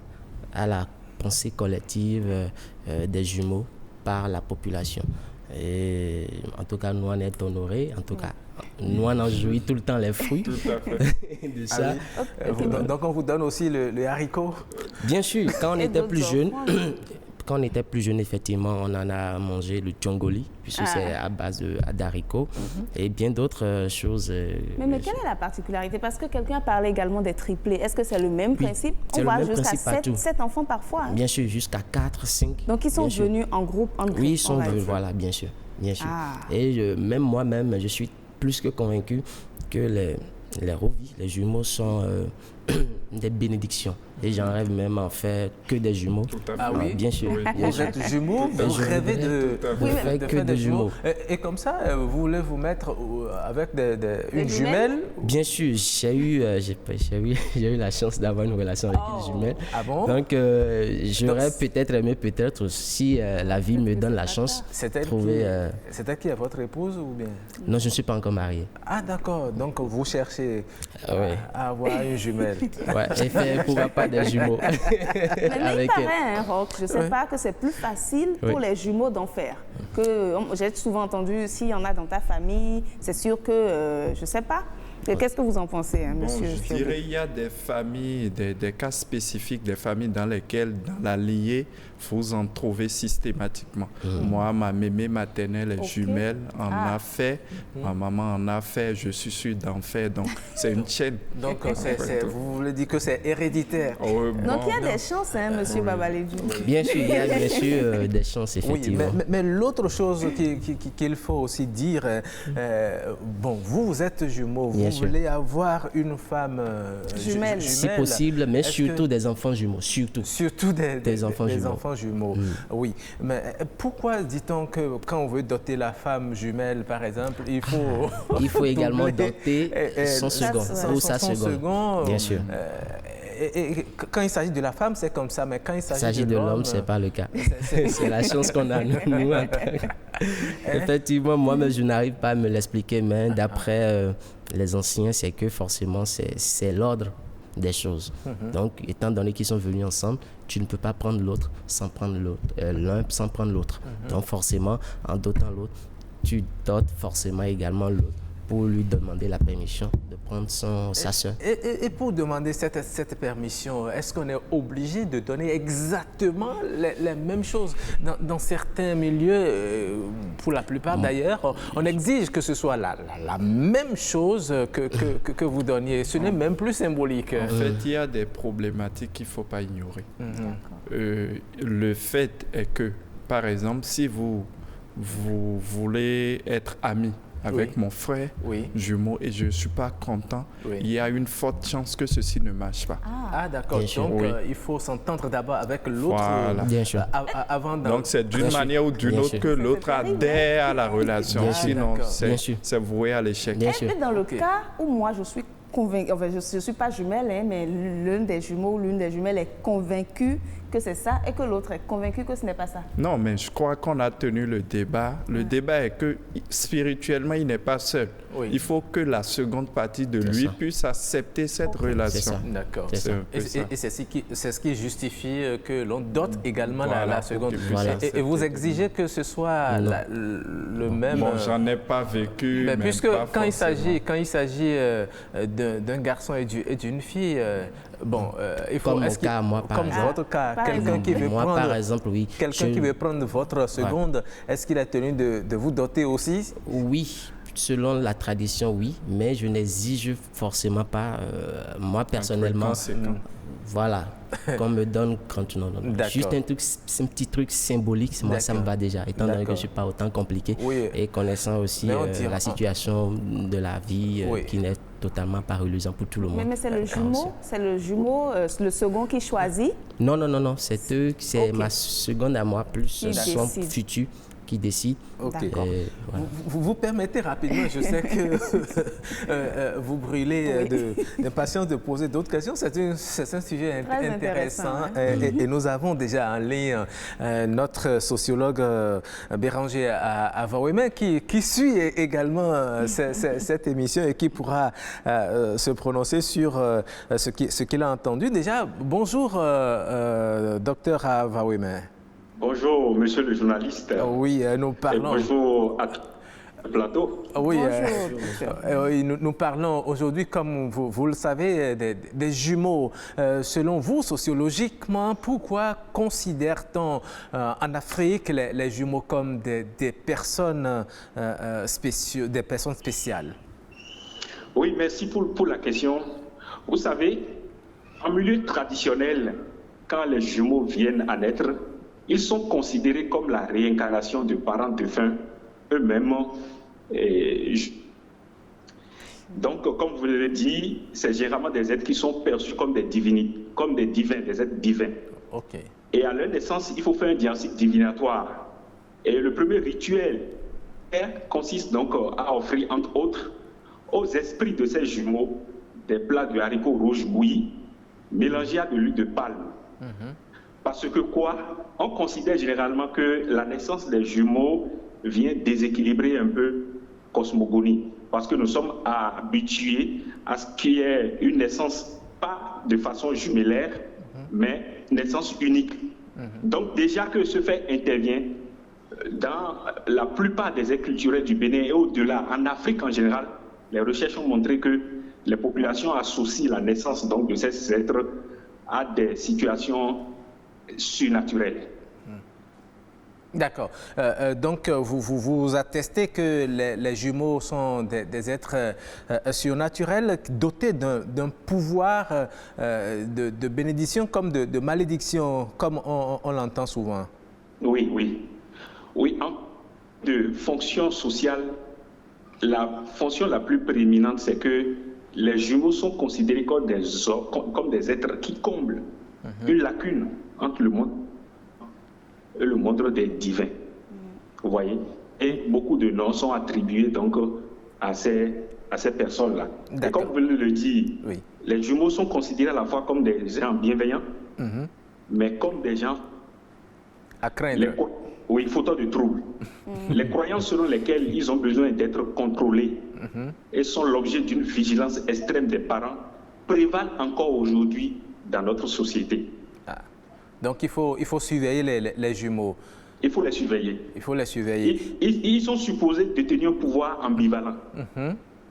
à la pensée collective des jumeaux par la population. Et en tout cas, nous en sommes honorés. En tout cas, nous en avons joui tout le temps les fruits de ça. Donc, on vous donne aussi le haricot? Bien sûr, quand on était plus jeune... Quand on était plus jeune, effectivement, on en a mangé le tchongoli, puisque c'est à base d'haricots et bien d'autres choses. Mais quelle est la particularité? Parce que quelqu'un a parlé également des triplés. Est-ce que c'est le même principe? On va jusqu'à 7 enfants parfois. Bien sûr, jusqu'à 4, 5. Donc, ils sont venus en groupe? Oui, ils sont venus, voilà, bien sûr. Et même moi-même, je suis plus que convaincu que les Rovis, les jumeaux sont des bénédictions. Et j'en rêve même en faire que des jumeaux. Ah oui? Bien sûr. Vous êtes jumeaux, vous rêvez de faire que des jumeaux. Et comme ça, vous voulez vous mettre avec une jumelle? Bien sûr, j'ai eu la chance d'avoir une relation avec une jumelle. Ah bon? Donc, j'aurais peut-être aimé, si la vie me donne la chance, trouver... C'était qui, votre épouse ou bien? Non, je ne suis pas encore marié. Ah d'accord, donc vous cherchez à avoir une jumelle. Ouais, et pourquoi pas des jumeaux. Mais il paraît, Roch, je ne sais pas, que c'est plus facile pour les jumeaux d'en faire. J'ai souvent entendu, s'il y en a dans ta famille, c'est sûr que, je ne sais pas, Qu'est-ce que vous en pensez, hein, monsieur Je dirais il y a des familles, des cas spécifiques, des familles dans lesquelles, dans la lignée, vous en trouvez systématiquement. Moi, ma mémé maternelle est jumelle, en a fait, ma maman en a fait, je suis sûr d'en faire, donc c'est une chaîne. Donc, vous voulez dire que c'est héréditaire. Donc, il y a des chances, hein, monsieur Babalédu. Bien sûr, il y a bien sûr des chances, effectivement. Oui, mais l'autre chose qu'il faut aussi dire, bon, vous êtes jumeaux, vous voulez avoir une femme jumelle. Si possible, mais surtout des enfants jumeaux, surtout. Surtout des enfants jumeaux. Oui, mais pourquoi dit-on que quand on veut doter la femme jumelle, par exemple, il faut également doter son second ou sa seconde. Bien sûr. Et quand il s'agit de la femme, c'est comme ça, mais quand il s'agit de l'homme, ce n'est pas le cas. C'est la chance qu'on a, nous. Effectivement, moi-même, je n'arrive pas à me l'expliquer, mais d'après les anciens, c'est que forcément, c'est l'ordre des choses. Donc, étant donné qu'ils sont venus ensemble, tu ne peux pas prendre l'autre sans prendre l'autre, l'un sans prendre l'autre. Donc, forcément, en dotant l'autre, tu dotes forcément également l'autre pour lui demander la permission de prendre sa soeur. Et pour demander cette permission, est-ce qu'on est obligé de donner exactement les mêmes choses? Dans certains milieux, pour la plupart d'ailleurs, on exige que ce soit la même chose que vous donniez. Ce n'est même plus symbolique. En fait, il y a des problématiques qu'il ne faut pas ignorer. Le fait est que, par exemple, si vous voulez être amis avec mon frère jumeau et je ne suis pas content, il y a une forte chance que ceci ne marche pas. Ah d'accord, donc il faut s'entendre d'abord avec l'autre Bien sûr. avant donc c'est d'une manière ou d'une autre que l'autre adhère à la relation, sinon c'est voué à l'échec. Et dans le cas où moi je suis convaincue, enfin, je ne suis pas jumelle, hein, mais l'un des jumeaux ou l'une des jumelles est convaincue que c'est ça et que l'autre est convaincu que ce n'est pas ça. Non, mais je crois qu'on a tenu le débat. Le débat est que spirituellement, il n'est pas seul. Il faut que la seconde partie de lui puisse accepter cette relation. D'accord. Et c'est ce qui justifie que l'on dote également la seconde. Et vous exigez que ce soit le même... Bon, j'en ai pas vécu, mais puisque quand il s'agit d'un garçon et d'une fille... Bon, il faut. Comme mon cas, moi, par exemple. Votre cas, quelqu'un qui veut prendre. Par exemple, oui. Quelqu'un qui veut prendre votre seconde, est-ce qu'il est tenu de vous doter aussi? Oui, selon la tradition, oui, mais je n'exige forcément pas, moi personnellement. Voilà, qu'on me donne quand on donne. Juste un petit truc symbolique, moi ça me va déjà, étant donné que je ne suis pas autant compliqué et connaissant aussi la situation de la vie qui n'est totalement pas reluisante pour tout le monde. Mais c'est le jumeau, le second qui choisit? Non, c'est ma seconde à moi, plus son futur qui décide. Vous permettez rapidement, je sais que vous brûlez d'impatience de poser d'autres questions. C'est un sujet intéressant. Et nous avons déjà en ligne notre sociologue Béranger Avaweme qui suit également cette émission et qui pourra se prononcer sur ce qu'il a entendu. Déjà, bonjour, docteur Avaweme. Bonjour, monsieur le journaliste. Oui, nous parlons. Et bonjour à le plateau. Oui, nous parlons aujourd'hui, comme vous le savez, des jumeaux. Selon vous, sociologiquement, pourquoi considère-t-on en Afrique les jumeaux comme des personnes spéciales? Oui, merci pour la question. Vous savez, en milieu traditionnel, quand les jumeaux viennent à naître, ils sont considérés comme la réincarnation de parents défunts eux-mêmes. Donc, comme vous l'avez dit, c'est généralement des êtres qui sont perçus comme des divinités, comme des divins, des êtres divins. Et à leur naissance, il faut faire un diagnostic divinatoire. Et le premier rituel consiste donc à offrir, entre autres, aux esprits de ces jumeaux des plats de haricots rouges bouillis, mélangés à de l'huile de palme. Parce que on considère généralement que la naissance des jumeaux vient déséquilibrer un peu cosmogonie. Parce que nous sommes habitués à ce qu'il y ait une naissance, pas de façon jumellaire, mais naissance unique. Donc déjà que ce fait intervient dans la plupart des aires culturelles du Bénin et au-delà, en Afrique en général, les recherches ont montré que les populations associent la naissance donc, de ces êtres à des situations surnaturelles. D'accord. Donc, vous attestez que les jumeaux sont des êtres surnaturels dotés d'un pouvoir de bénédiction comme de malédiction, comme on l'entend souvent. Oui, oui. Oui, de fonction sociale, la fonction la plus prééminente, c'est que les jumeaux sont considérés comme des êtres qui comblent une lacune entre le monde et le monde des divins. Vous voyez? Et beaucoup de noms sont attribués donc à ces personnes-là. Et comme vous le dites, oui. Les jumeaux sont considérés à la fois comme des gens bienveillants, mais comme des gens à craindre. Oui, fauteurs de troubles. Les croyances selon lesquelles ils ont besoin d'être contrôlés et sont l'objet d'une vigilance extrême des parents prévalent encore aujourd'hui dans notre société. Donc il faut surveiller les jumeaux. Il faut les surveiller. Il faut les surveiller. Ils sont supposés détenir un pouvoir ambivalent,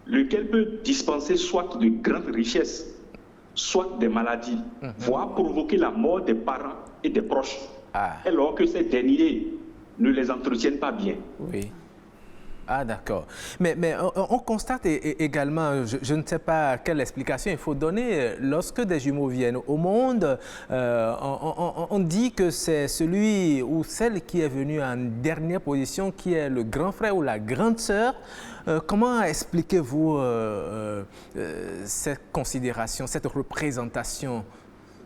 lequel peut dispenser soit de grandes richesses, soit des maladies, voire provoquer la mort des parents et des proches, alors que ces derniers ne les entretiennent pas bien. Oui. Ah, d'accord. Mais on constate également, je ne sais pas quelle explication il faut donner, lorsque des jumeaux viennent au monde, on dit que c'est celui ou celle qui est venu en dernière position qui est le grand frère ou la grande sœur. Comment expliquez-vous cette considération, cette représentation?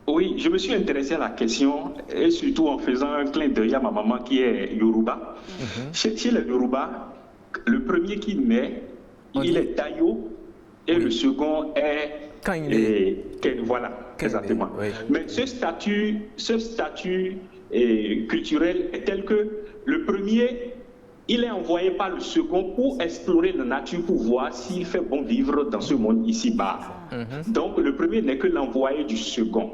Oui, je me suis intéressé à la question et surtout en faisant un clin d'œil à ma maman qui est Yoruba. Chez les Yoruba, le premier qui naît, il est Tayo et le second est voilà, exactement. Oui. Mais ce statut culturel est tel que le premier, il est envoyé par le second pour explorer la nature, pour voir s'il fait bon vivre dans ce monde ici-bas. Donc le premier n'est que l'envoyé du second.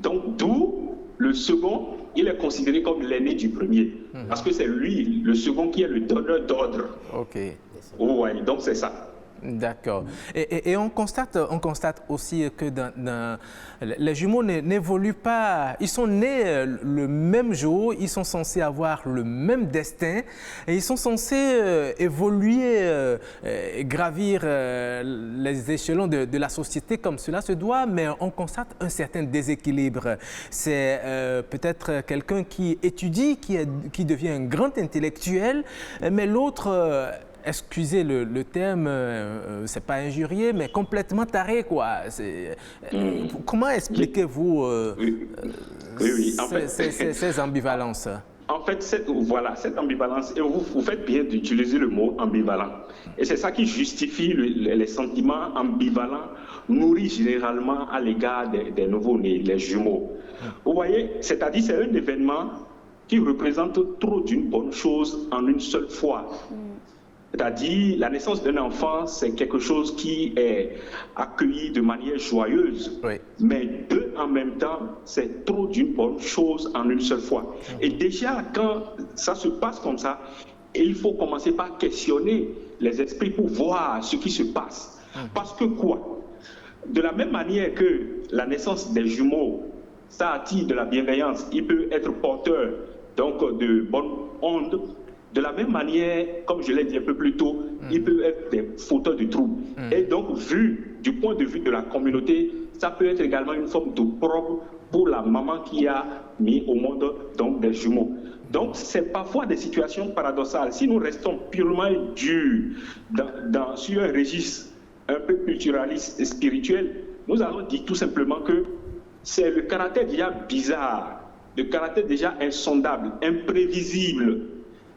Donc d'où le second, il est considéré comme l'aîné du premier. Parce que c'est lui, le second, qui est le donneur d'ordre. OK. Oui, donc c'est ça. D'accord. Et on constate aussi que les jumeaux n'évoluent pas. Ils sont nés le même jour, ils sont censés avoir le même destin et ils sont censés évoluer, gravir les échelons de la société comme cela se doit, mais on constate un certain déséquilibre. C'est peut-être quelqu'un qui étudie, qui devient un grand intellectuel, mais l'autre... excusez le terme, c'est pas injurieux, mais complètement taré, quoi. Comment expliquez-vous ces ambivalences? En fait, cette ambivalence, et vous faites bien d'utiliser le mot ambivalent. Et c'est ça qui justifie les sentiments ambivalents nourris généralement à l'égard des nouveaux-nés, les jumeaux. Vous voyez, c'est-à-dire c'est un événement qui représente trop d'une bonne chose en une seule fois. C'est-à-dire, la naissance d'un enfant, c'est quelque chose qui est accueilli de manière joyeuse. Oui. Mais deux en même temps, c'est trop d'une bonne chose en une seule fois. Et déjà, quand ça se passe comme ça, il faut commencer par questionner les esprits pour voir ce qui se passe. Parce que quoi? De la même manière que la naissance des jumeaux, ça attire de la bienveillance, il peut être porteur donc de bonnes ondes. De la même manière, comme je l'ai dit un peu plus tôt, il peut être des fauteurs de troubles. Et donc, vu du point de vue de la communauté, ça peut être également une forme d'opprobre pour la maman qui a mis au monde donc, des jumeaux. Donc, c'est parfois des situations paradoxales. Si nous restons purement sur un registre un peu culturaliste et spirituel, nous allons dire tout simplement que c'est le caractère déjà bizarre, le caractère déjà insondable, imprévisible,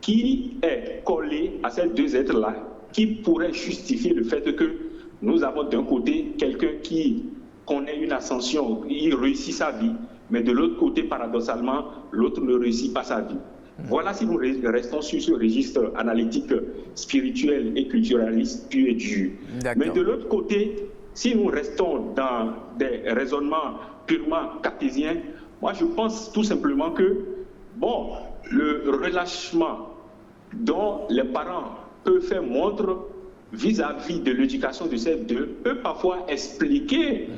qui est collé à ces deux êtres-là, qui pourrait justifier le fait que nous avons d'un côté quelqu'un qui connaît une ascension, il réussit sa vie, mais de l'autre côté, paradoxalement, l'autre ne réussit pas sa vie. Voilà si nous restons sur ce registre analytique, spirituel et culturaliste pur et dur. Mais de l'autre côté, si nous restons dans des raisonnements purement cartésiens, moi je pense tout simplement que, le relâchement dont les parents peuvent faire montre vis-à-vis de l'éducation de ces deux peut parfois expliquer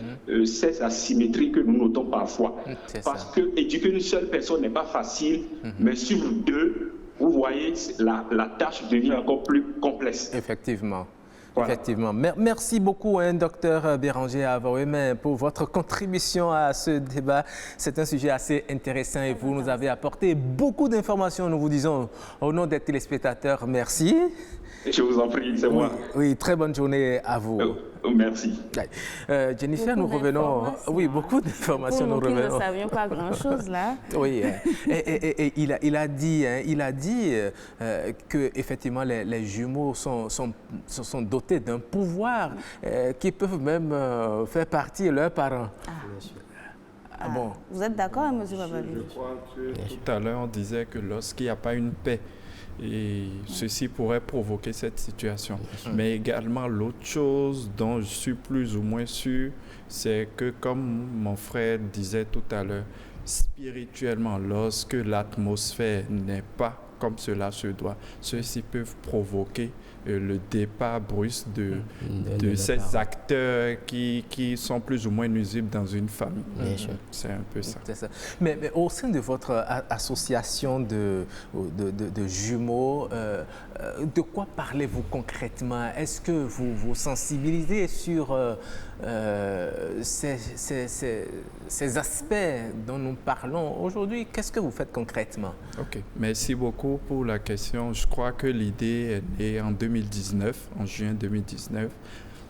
ces asymétries que nous notons parfois. Parce que éduquer une seule personne n'est pas facile, mais sur deux, vous voyez, la tâche devient encore plus complexe. Effectivement. Voilà. Effectivement. Merci beaucoup, Dr Béranger Avaouemé, pour votre contribution à ce débat. C'est un sujet assez intéressant et vous nous avez apporté beaucoup d'informations. Nous vous disons au nom des téléspectateurs, merci. Je vous en prie, c'est moi. Oui, très bonne journée à vous. Merci. Jennifer, nous revenons. Oui, beaucoup d'informations, nous revenons. Nous ne savions pas grand-chose là. Oui, et il a dit que effectivement les jumeaux sont dotés d'un pouvoir qui peuvent même faire partie leurs parents. Bon. Vous êtes d'accord, M. Babali? Je crois que tout à l'heure, on disait que lorsqu'il n'y a pas une paix, et ceci pourrait provoquer cette situation. Mais également, l'autre chose dont je suis plus ou moins sûr, c'est que, comme mon frère disait tout à l'heure, spirituellement, lorsque l'atmosphère n'est pas comme cela se doit, ceux-ci peuvent provoquer le départ brusque de ces acteurs qui sont plus ou moins nuisibles dans une famille. C'est un peu ça. C'est ça. Mais au sein de votre association de jumeaux, de quoi parlez-vous concrètement? Est-ce que vous vous sensibilisez sur ces aspects dont nous parlons aujourd'hui? Qu'est-ce que vous faites concrètement? Ok, merci beaucoup pour la question. Je crois que l'idée est née en 2019, en juin 2019,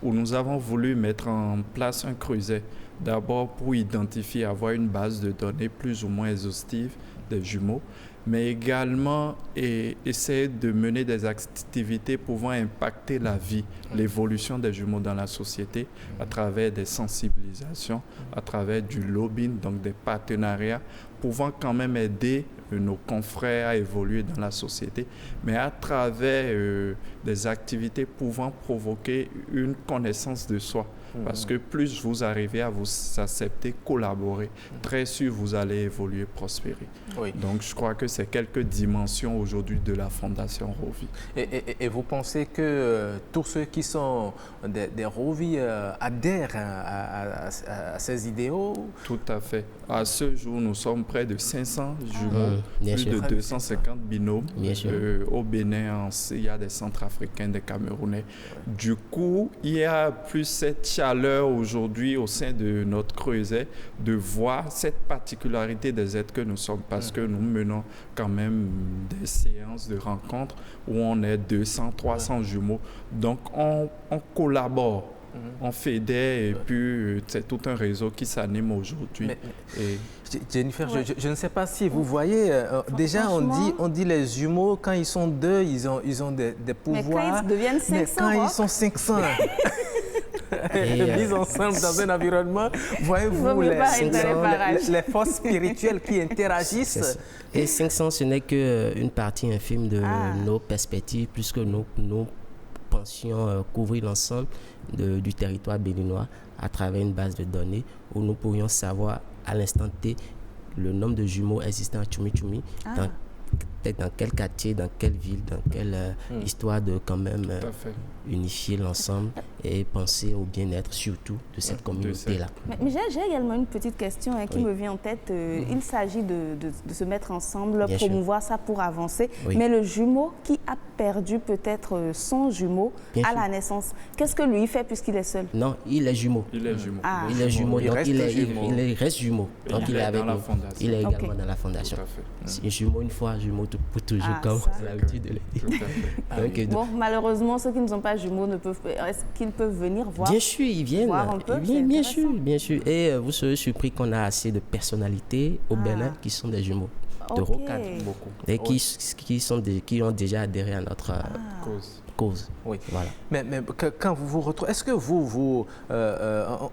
où nous avons voulu mettre en place un creuset, d'abord pour identifier, avoir une base de données plus ou moins exhaustive des jumeaux, mais également essayer de mener des activités pouvant impacter la vie, l'évolution des jumeaux dans la société à travers des sensibilisations, à travers du lobbying, donc des partenariats, pouvant quand même aider nos confrères à évoluer dans la société, mais à travers des activités pouvant provoquer une connaissance de soi. Parce que plus vous arrivez à vous accepter, collaborer, très sûr vous allez évoluer, prospérer. Oui. Donc je crois que c'est quelques dimensions aujourd'hui de la Fondation Rovi. Et vous pensez que tous ceux qui sont des Rovi adhèrent à ces idéaux? Tout à fait. À ce jour, nous sommes près de 500 jumeaux, plus de 250 binômes. Au Bénin, il y a des Centrafricains, des Camerounais. Du coup, il y a plus cette chaleur aujourd'hui au sein de notre creuset de voir cette particularité des êtres que nous sommes, parce que nous menons quand même des séances de rencontres où on est 200, 300 jumeaux. Donc, on collabore. On fédère et puis c'est tout un réseau qui s'anime aujourd'hui. Jennifer, je ne sais pas si vous voyez, déjà on dit les jumeaux, quand ils sont deux, ils ont des pouvoirs. Mais quand ils deviennent 500, mais quand ils sont 500, mis ensemble dans un environnement, voyez-vous les forces spirituelles qui interagissent. Et 500, ce n'est qu'une partie infime de nos perspectives, puisque nous pensions couvrir l'ensemble du territoire béninois à travers une base de données où nous pourrions savoir à l'instant T le nombre de jumeaux existants à Tchoumi-Tchoumi, dans quel quartier, dans quelle ville, dans quelle histoire de quand même unifier l'ensemble et penser au bien-être surtout de cette communauté-là. Mais j'ai également une petite question qui me vient en tête. Il s'agit de se mettre ensemble, promouvoir ça pour avancer. Mais le jumeau qui a perdu peut-être son jumeau à la naissance, qu'est-ce que lui fait puisqu'il est seul? Non, il est jumeau. Il est jumeau. Il est jumeau, donc il reste jumeau. Donc il est avec nous. Il est également dans la fondation. Jumeau une fois, jumeau pour toujours, comme on a l'habitude de le dire. Bon, malheureusement, ceux qui ne sont pas jumeaux est-ce qu'ils peuvent venir voir? Bien sûr, ils viennent. Bien sûr. Et vous serez surpris qu'on a assez de personnalités au Bénin qui sont des jumeaux. De rocade. Et qui ont déjà adhéré à notre cause. Oui. Voilà. Mais quand vous vous retrouvez, est-ce que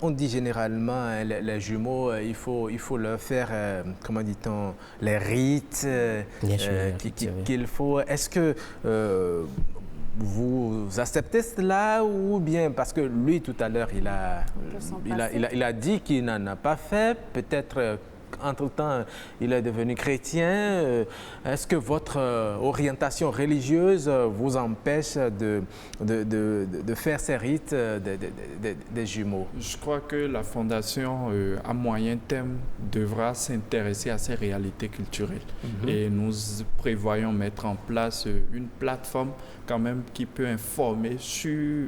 on dit généralement les jumeaux, il faut leur faire, comment dit-on, les rites qu'il faut. Est-ce que vous acceptez cela ou bien parce que lui tout à l'heure il a dit qu'il n'en a pas fait, peut-être entre-temps, il est devenu chrétien. Est-ce que votre orientation religieuse vous empêche de faire ces rites des jumeaux? Je crois que la Fondation, à moyen terme, devra s'intéresser à ces réalités culturelles. Et nous prévoyons mettre en place une plateforme quand même qui peut informer sur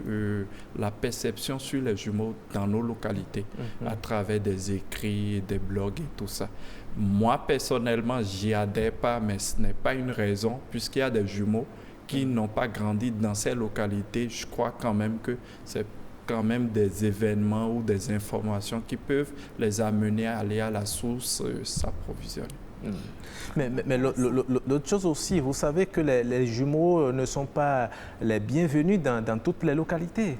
la perception sur les jumeaux dans nos localités à travers des écrits, des blogs et tout ça. Moi, personnellement, j'y adhère pas, mais ce n'est pas une raison, puisqu'il y a des jumeaux qui n'ont pas grandi dans ces localités. Je crois quand même que c'est quand même des événements ou des informations qui peuvent les amener à aller à la source, s'approvisionner. Mais l'autre chose aussi, vous savez que les jumeaux ne sont pas les bienvenus dans toutes les localités.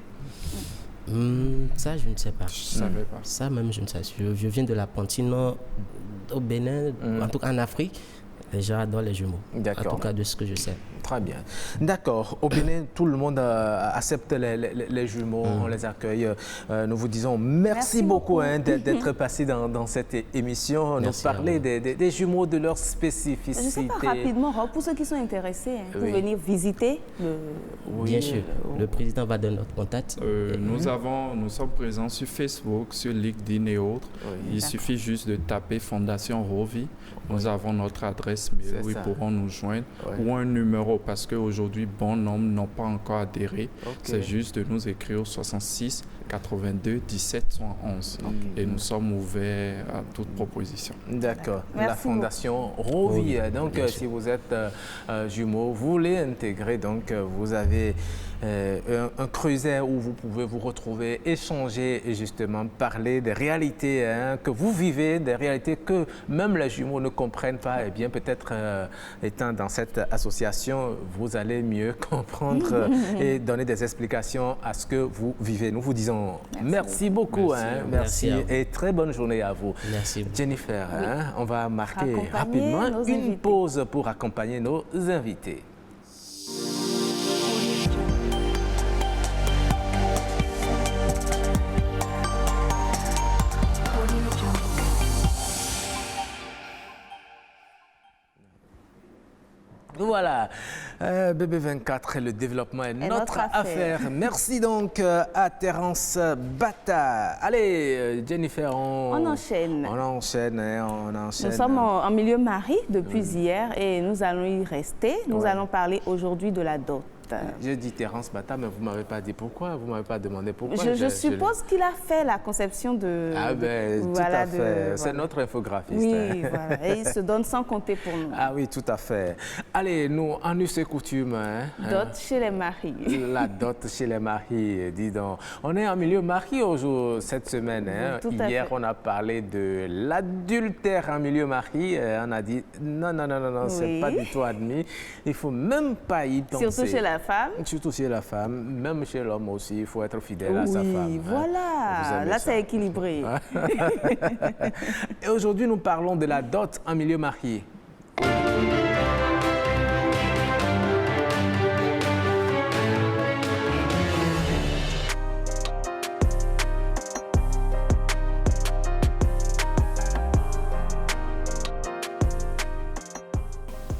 Ça, je ne sais pas. Je savais pas. Ça même, je ne sais pas. Je viens de la Pontine au Bénin, en tout cas en Afrique. Les gens adorent les jumeaux. En tout cas, de ce que je sais. Très bien. D'accord. Au Bénin, tout le monde accepte les jumeaux, on les accueille. Nous vous disons merci beaucoup d'être passé dans cette émission, nous parler des jumeaux, de leur spécificité. Je ne sais pas rapidement, pour ceux qui sont intéressés, pour venir visiter. Bien sûr. Le président va donner notre contact. Nous sommes présents sur Facebook, sur LinkedIn et autres. Il suffit juste de taper Fondation Rovi. Nous avons notre adresse mail où ils pourront nous joindre ou un numéro parce qu'aujourd'hui, bon nombre n'ont pas encore adhéré. C'est juste de nous écrire au 66 82 17 111 et nous sommes ouverts à toute proposition. D'accord. La Fondation Rovi. Donc, si vous êtes jumeaux, vous voulez intégrer, donc vous avez un creuset où vous pouvez vous retrouver, échanger et justement parler des réalités que vous vivez, des réalités que même les jumeaux ne comprennent pas. Et bien peut-être étant dans cette association, vous allez mieux comprendre et donner des explications à ce que vous vivez. Nous vous disons merci beaucoup. Merci et très bonne journée à vous. Merci. Jennifer, on va marquer rapidement une pause pour accompagner nos invités. Voilà, BB24 et le développement est notre affaire. Merci donc à Terence Bata. Allez, Jennifer, on enchaîne. On enchaîne. Nous sommes en milieu mari depuis hier et nous allons y rester. Nous allons parler aujourd'hui de la dot. J'ai dit Terence Bata, mais vous ne m'avez pas dit pourquoi, vous ne m'avez pas demandé pourquoi. Je suppose qu'il a fait la conception de... Ah ben, tout à fait. C'est notre infographiste. Oui, voilà. Et il se donne sans compter pour nous. Ah oui, tout à fait. Allez, nous, en us et coutume... Dot chez les maris. La dot chez les maris, dis donc. On est en milieu mari cette semaine. Hier, on a parlé de l'adultère en milieu mari. On a dit non, c'est pas du tout admis. Il ne faut même pas y penser. Surtout chez la femme. Surtout chez la femme, même chez l'homme aussi, il faut être fidèle à sa femme. Oui, voilà. Là, c'est équilibré. Et aujourd'hui, nous parlons de la dot en milieu marié.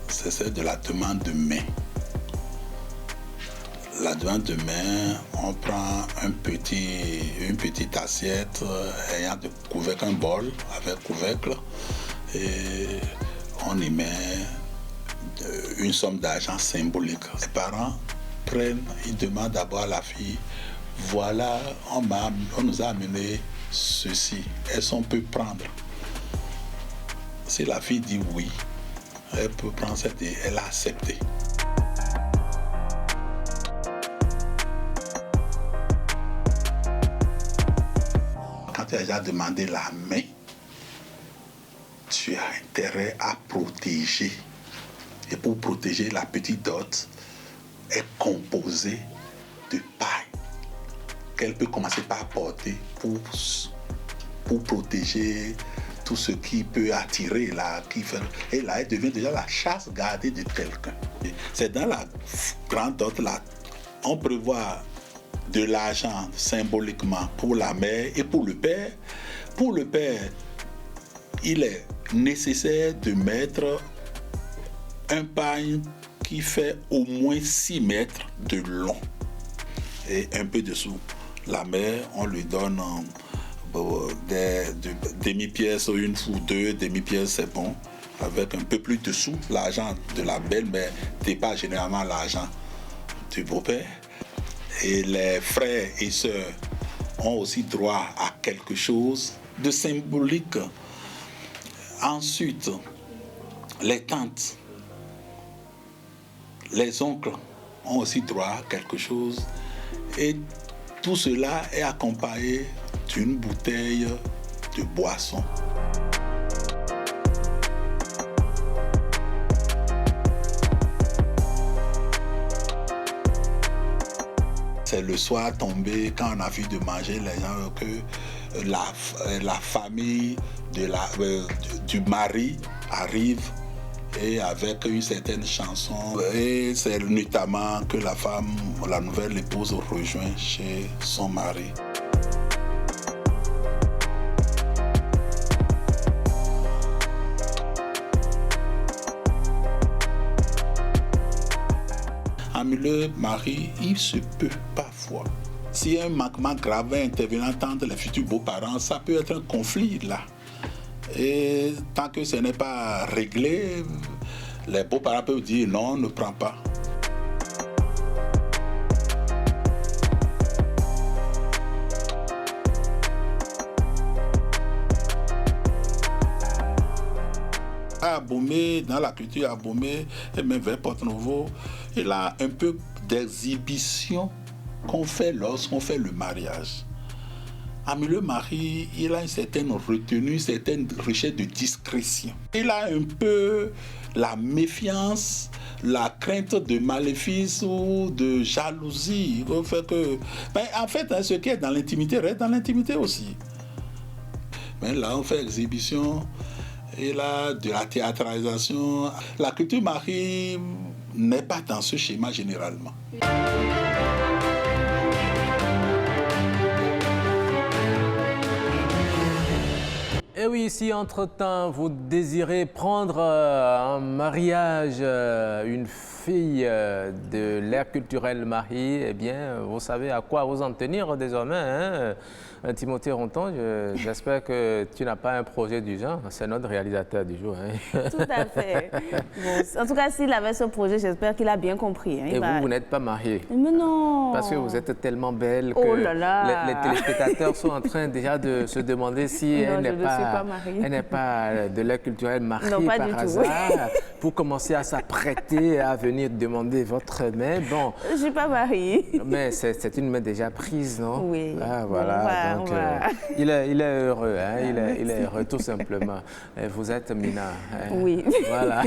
C'est de la demande de main. La demande de main, on prend une petite assiette ayant de couvercle, un bol avec couvercle, et on y met une somme d'argent symbolique. Les parents ils demandent d'abord à la fille, voilà, on nous a amené ceci, est-ce qu'on peut prendre? Si la fille dit oui, elle peut prendre elle a accepté. Quand tu as déjà demandé la main, tu as intérêt à protéger. Et pour protéger, la petite dot est composée de paille qu'elle peut commencer par porter pour protéger tout ce qui peut attirer, et là, elle devient déjà la chasse gardée de quelqu'un. C'est dans la grande dot là, on prévoit de l'argent symboliquement pour la mère et pour le père. Pour le père, il est nécessaire de mettre un pagne qui fait au moins 6 mètres de long et un peu dessous. La mère, on lui donne des demi-pièces, une ou deux demi-pièces, c'est bon. Avec un peu plus dessous, l'argent de la belle-mère dépasse généralement l'argent du beau-père. Et les frères et sœurs ont aussi droit à quelque chose de symbolique. Ensuite, les tantes, les oncles ont aussi droit à quelque chose. Et tout cela est accompagné d'une bouteille de boisson. C'est le soir tombé, quand on a vu de manger les gens, que la famille du mari arrive et avec une certaine chanson. Et c'est notamment que la femme, la nouvelle épouse, rejoint chez son mari. En milieu mari, il se peut parfois. Si un manquement grave intervenant entre les futurs beaux-parents, ça peut être un conflit là. Et tant que ce n'est pas réglé, les beaux-parents peuvent dire non, ne prends pas. À Abomey, dans la culture Abomey, et même vers Porto-Novo, il y a un peu d'exhibition qu'on fait lorsqu'on fait le mariage. En milieu mari, il a une certaine retenue, une certaine recherche de discrétion. Il a un peu la méfiance, la crainte de maléfice ou de jalousie. En fait, ce qui est dans l'intimité reste dans l'intimité aussi. Mais là, on fait exhibition, et là, de la théâtralisation. La culture mari n'est pas dans ce schéma généralement. Et oui, si entre-temps vous désirez prendre en mariage une fille de l'ère culturelle Marie, eh bien, vous savez à quoi vous en tenir désormais, hein? Timothée Ronton, j'espère que tu n'as pas un projet du genre. C'est notre réalisateur du jour. Hein? Tout à fait. Bon, en tout cas, s'il avait ce projet, j'espère qu'il a bien compris. Hein. Et vous n'êtes pas mariée? Mais non. Parce que vous êtes tellement belle que les téléspectateurs sont en train déjà de se demander si elle n'est pas de l'ère culturelle mariée par hasard, pour commencer à s'apprêter à venir demander votre main. Bon. Je ne suis pas mariée. Mais c'est une main déjà prise, non? Oui. Ah, voilà. Donc, il est heureux, hein? Il est heureux tout simplement. Et vous êtes Mina. Hein? Oui. Voilà.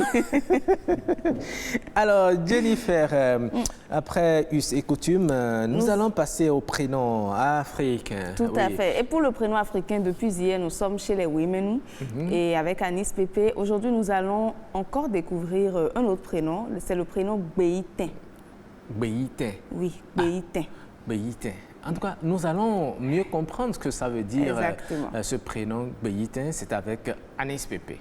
Alors, Jennifer, après us et coutumes, nous allons passer au prénom africain. Tout à fait. Et pour le prénom africain, depuis hier, nous sommes chez les Women. Et avec Anis Pépé, aujourd'hui, nous allons encore découvrir un autre prénom. C'est le prénom Béitin. Béitin? Oui, Béitin. Béitin. En tout cas, nous allons mieux comprendre ce que ça veut dire, ce prénom Béitin. C'est avec Anis Pépé.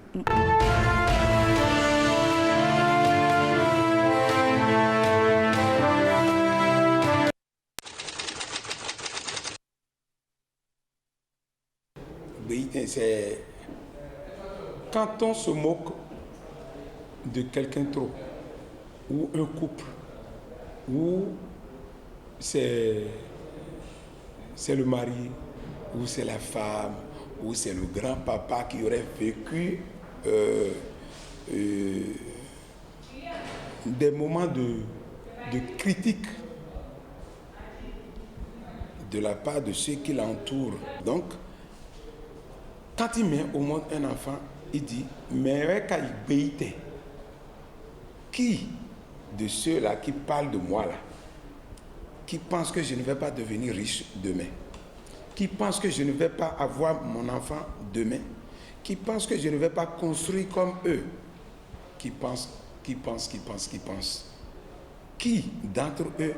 Béitin, c'est quand on se moque de quelqu'un trop, ou un couple, ou c'est le mari, ou c'est la femme, ou c'est le grand-papa qui aurait vécu des moments de critique de la part de ceux qui l'entourent. Donc, quand il met au monde un enfant, il dit, mais qui de ceux-là qui parlent de moi là, qui pensent que je ne vais pas devenir riche demain, qui pensent que je ne vais pas avoir mon enfant demain, qui pensent que je ne vais pas construire comme eux, qui d'entre eux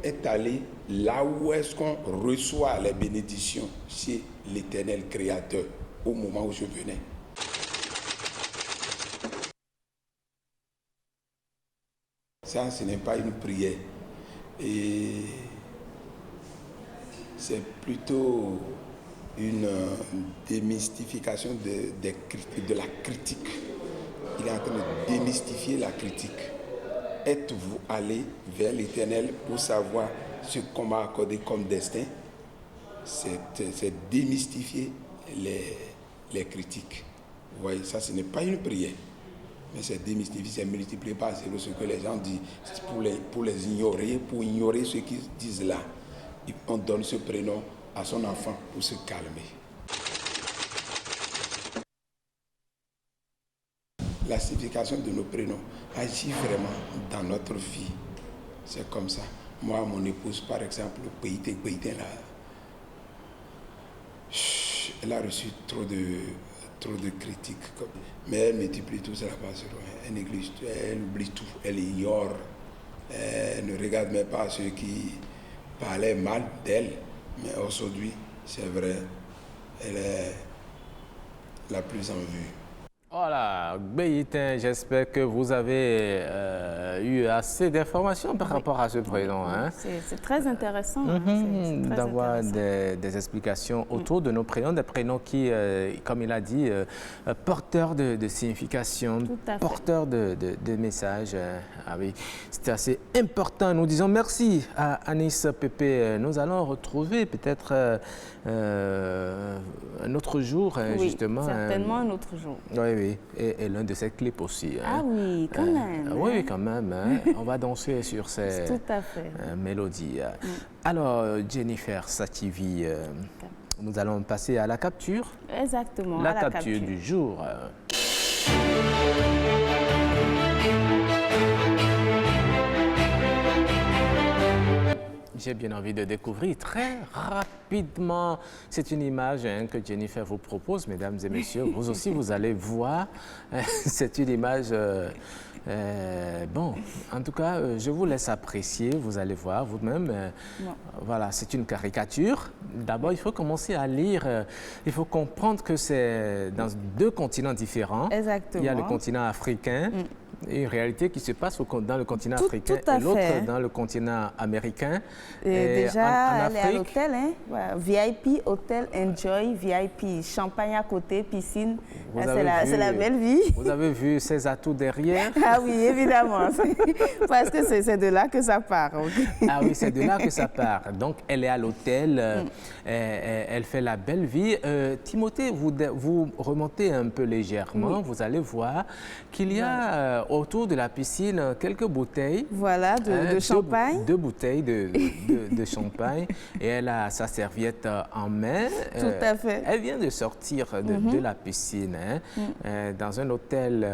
est allé là où est-ce qu'on reçoit les bénédictions chez l'Éternel Créateur au moment où je venais? Ça, ce n'est pas une prière. Et c'est plutôt une démystification de la critique. Il est en train de démystifier la critique. Êtes-vous allé vers l'Éternel pour savoir ce qu'on m'a accordé comme destin? C'est démystifier les critiques. Vous voyez, ça, ce n'est pas une prière. Mais c'est démystifier, c'est multiplier par zéro ce que les gens disent pour les ignorer, pour ignorer ce qu'ils disent là. On donne ce prénom à son enfant pour se calmer. La signification de nos prénoms agit vraiment dans notre vie. C'est comme ça. Moi, mon épouse, par exemple, là, elle a reçu trop de critiques. Mais elle multiplie tout cela par zéro. Elle néglige tout, elle oublie tout, elle ignore. Elle ne regarde même pas ceux qui parlaient mal d'elle. Mais aujourd'hui, c'est vrai, elle est la plus en vue. Voilà, Béitin, j'espère que vous avez eu assez d'informations par rapport à ce prénom. Hein. C'est très intéressant d'avoir des explications autour de nos prénoms, des prénoms qui, comme il a dit, porteurs de signification, porteurs de messages. Ah oui, c'est assez important. Nous disons merci à Anis Pépé. Nous allons retrouver peut-être un autre jour, oui, justement. Certainement un autre jour. Oui, oui. Et l'un de ses clips aussi. Ah oui, quand même. Oui, quand même. Hein. On va danser sur ces mélodies. Alors, Jennifer Sativi, nous allons passer à la capture. Exactement, la capture du jour. J'ai bien envie de découvrir très rapidement. C'est une image que Jennifer vous propose, mesdames et messieurs. Vous aussi, vous allez voir. C'est une image... bon, en tout cas, je vous laisse apprécier. Vous allez voir vous-même. Voilà, c'est une caricature. D'abord, il faut commencer à lire. Il faut comprendre que c'est dans deux continents différents. Exactement. Il y a le continent africain. Une réalité qui se passe dans le continent africain et l'autre dans le continent américain. Et déjà, elle est à l'hôtel, hein? Voilà. VIP, hôtel, enjoy, VIP, champagne à côté, piscine. C'est la belle vie. Vous avez vu ses atouts derrière? Ah oui, évidemment. Parce que c'est de là que ça part. Okay. Ah oui, c'est de là que ça part. Donc, elle est à l'hôtel, elle fait la belle vie. Timothée, vous remontez un peu légèrement, vous allez voir qu'il y a autour de la piscine quelques bouteilles. Voilà, de champagne. Deux bouteilles de champagne. Et elle a sa serviette en main. Tout à fait. Elle vient de sortir de la piscine dans un hôtel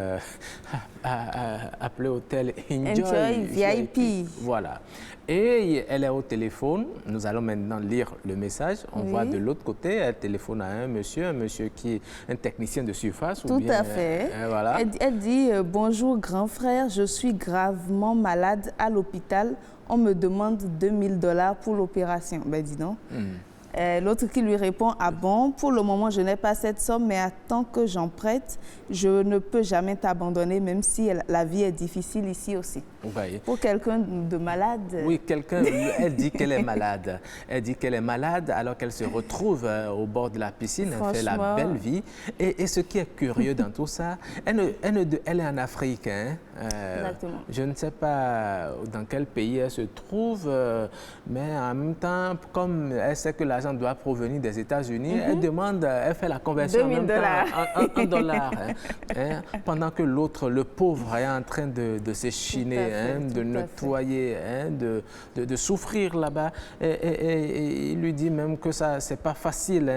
appelé Hôtel Enjoy VIP. Voilà. Et elle est au téléphone. Nous allons maintenant lire le message. On voit de l'autre côté, elle téléphone à un monsieur qui est un technicien de surface. Tout à fait. Voilà. Elle dit « Bonjour grand frère, je suis gravement malade à l'hôpital. On me demande 2000 $ pour l'opération. » Ben dis donc. L'autre qui lui répond « Ah bon, pour le moment, je n'ai pas cette somme, mais attends que j'en prête. Je ne peux jamais t'abandonner, même si la vie est difficile ici aussi. » Pour quelqu'un de malade... Oui, elle dit qu'elle est malade. Elle dit qu'elle est malade alors qu'elle se retrouve au bord de la piscine. Elle fait la belle vie. Et ce qui est curieux dans tout ça, elle est en Afrique. Hein? Exactement. Je ne sais pas dans quel pays elle se trouve, mais en même temps, comme elle sait que l'argent doit provenir des États-Unis, elle fait la conversion 2000 $ en dollars. Hein, pendant que l'autre, le pauvre, est en train de s'échiner, de nettoyer, de souffrir là-bas. Et il lui dit même que ça, c'est pas facile,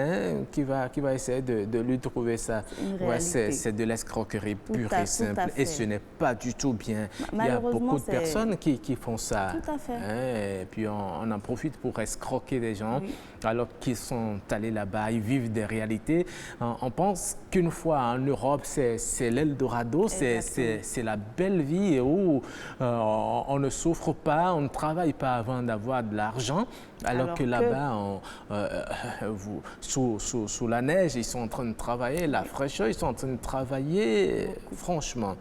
qu'il va essayer de lui trouver ça. Ouais, c'est de l'escroquerie pure et simple. Et ce n'est pas du tout bien. Il y a beaucoup de personnes qui font ça. Tout à fait. Et puis on en profite pour escroquer des gens. Alors qu'ils sont allés là-bas, ils vivent des réalités. On pense qu'une fois en Europe, c'est l'Eldorado, c'est la belle vie où on ne souffre pas, on ne travaille pas avant d'avoir de l'argent. Alors que là-bas, sous la neige, ils sont en train de travailler, la fraîcheur, ils sont en train de travailler, franchement.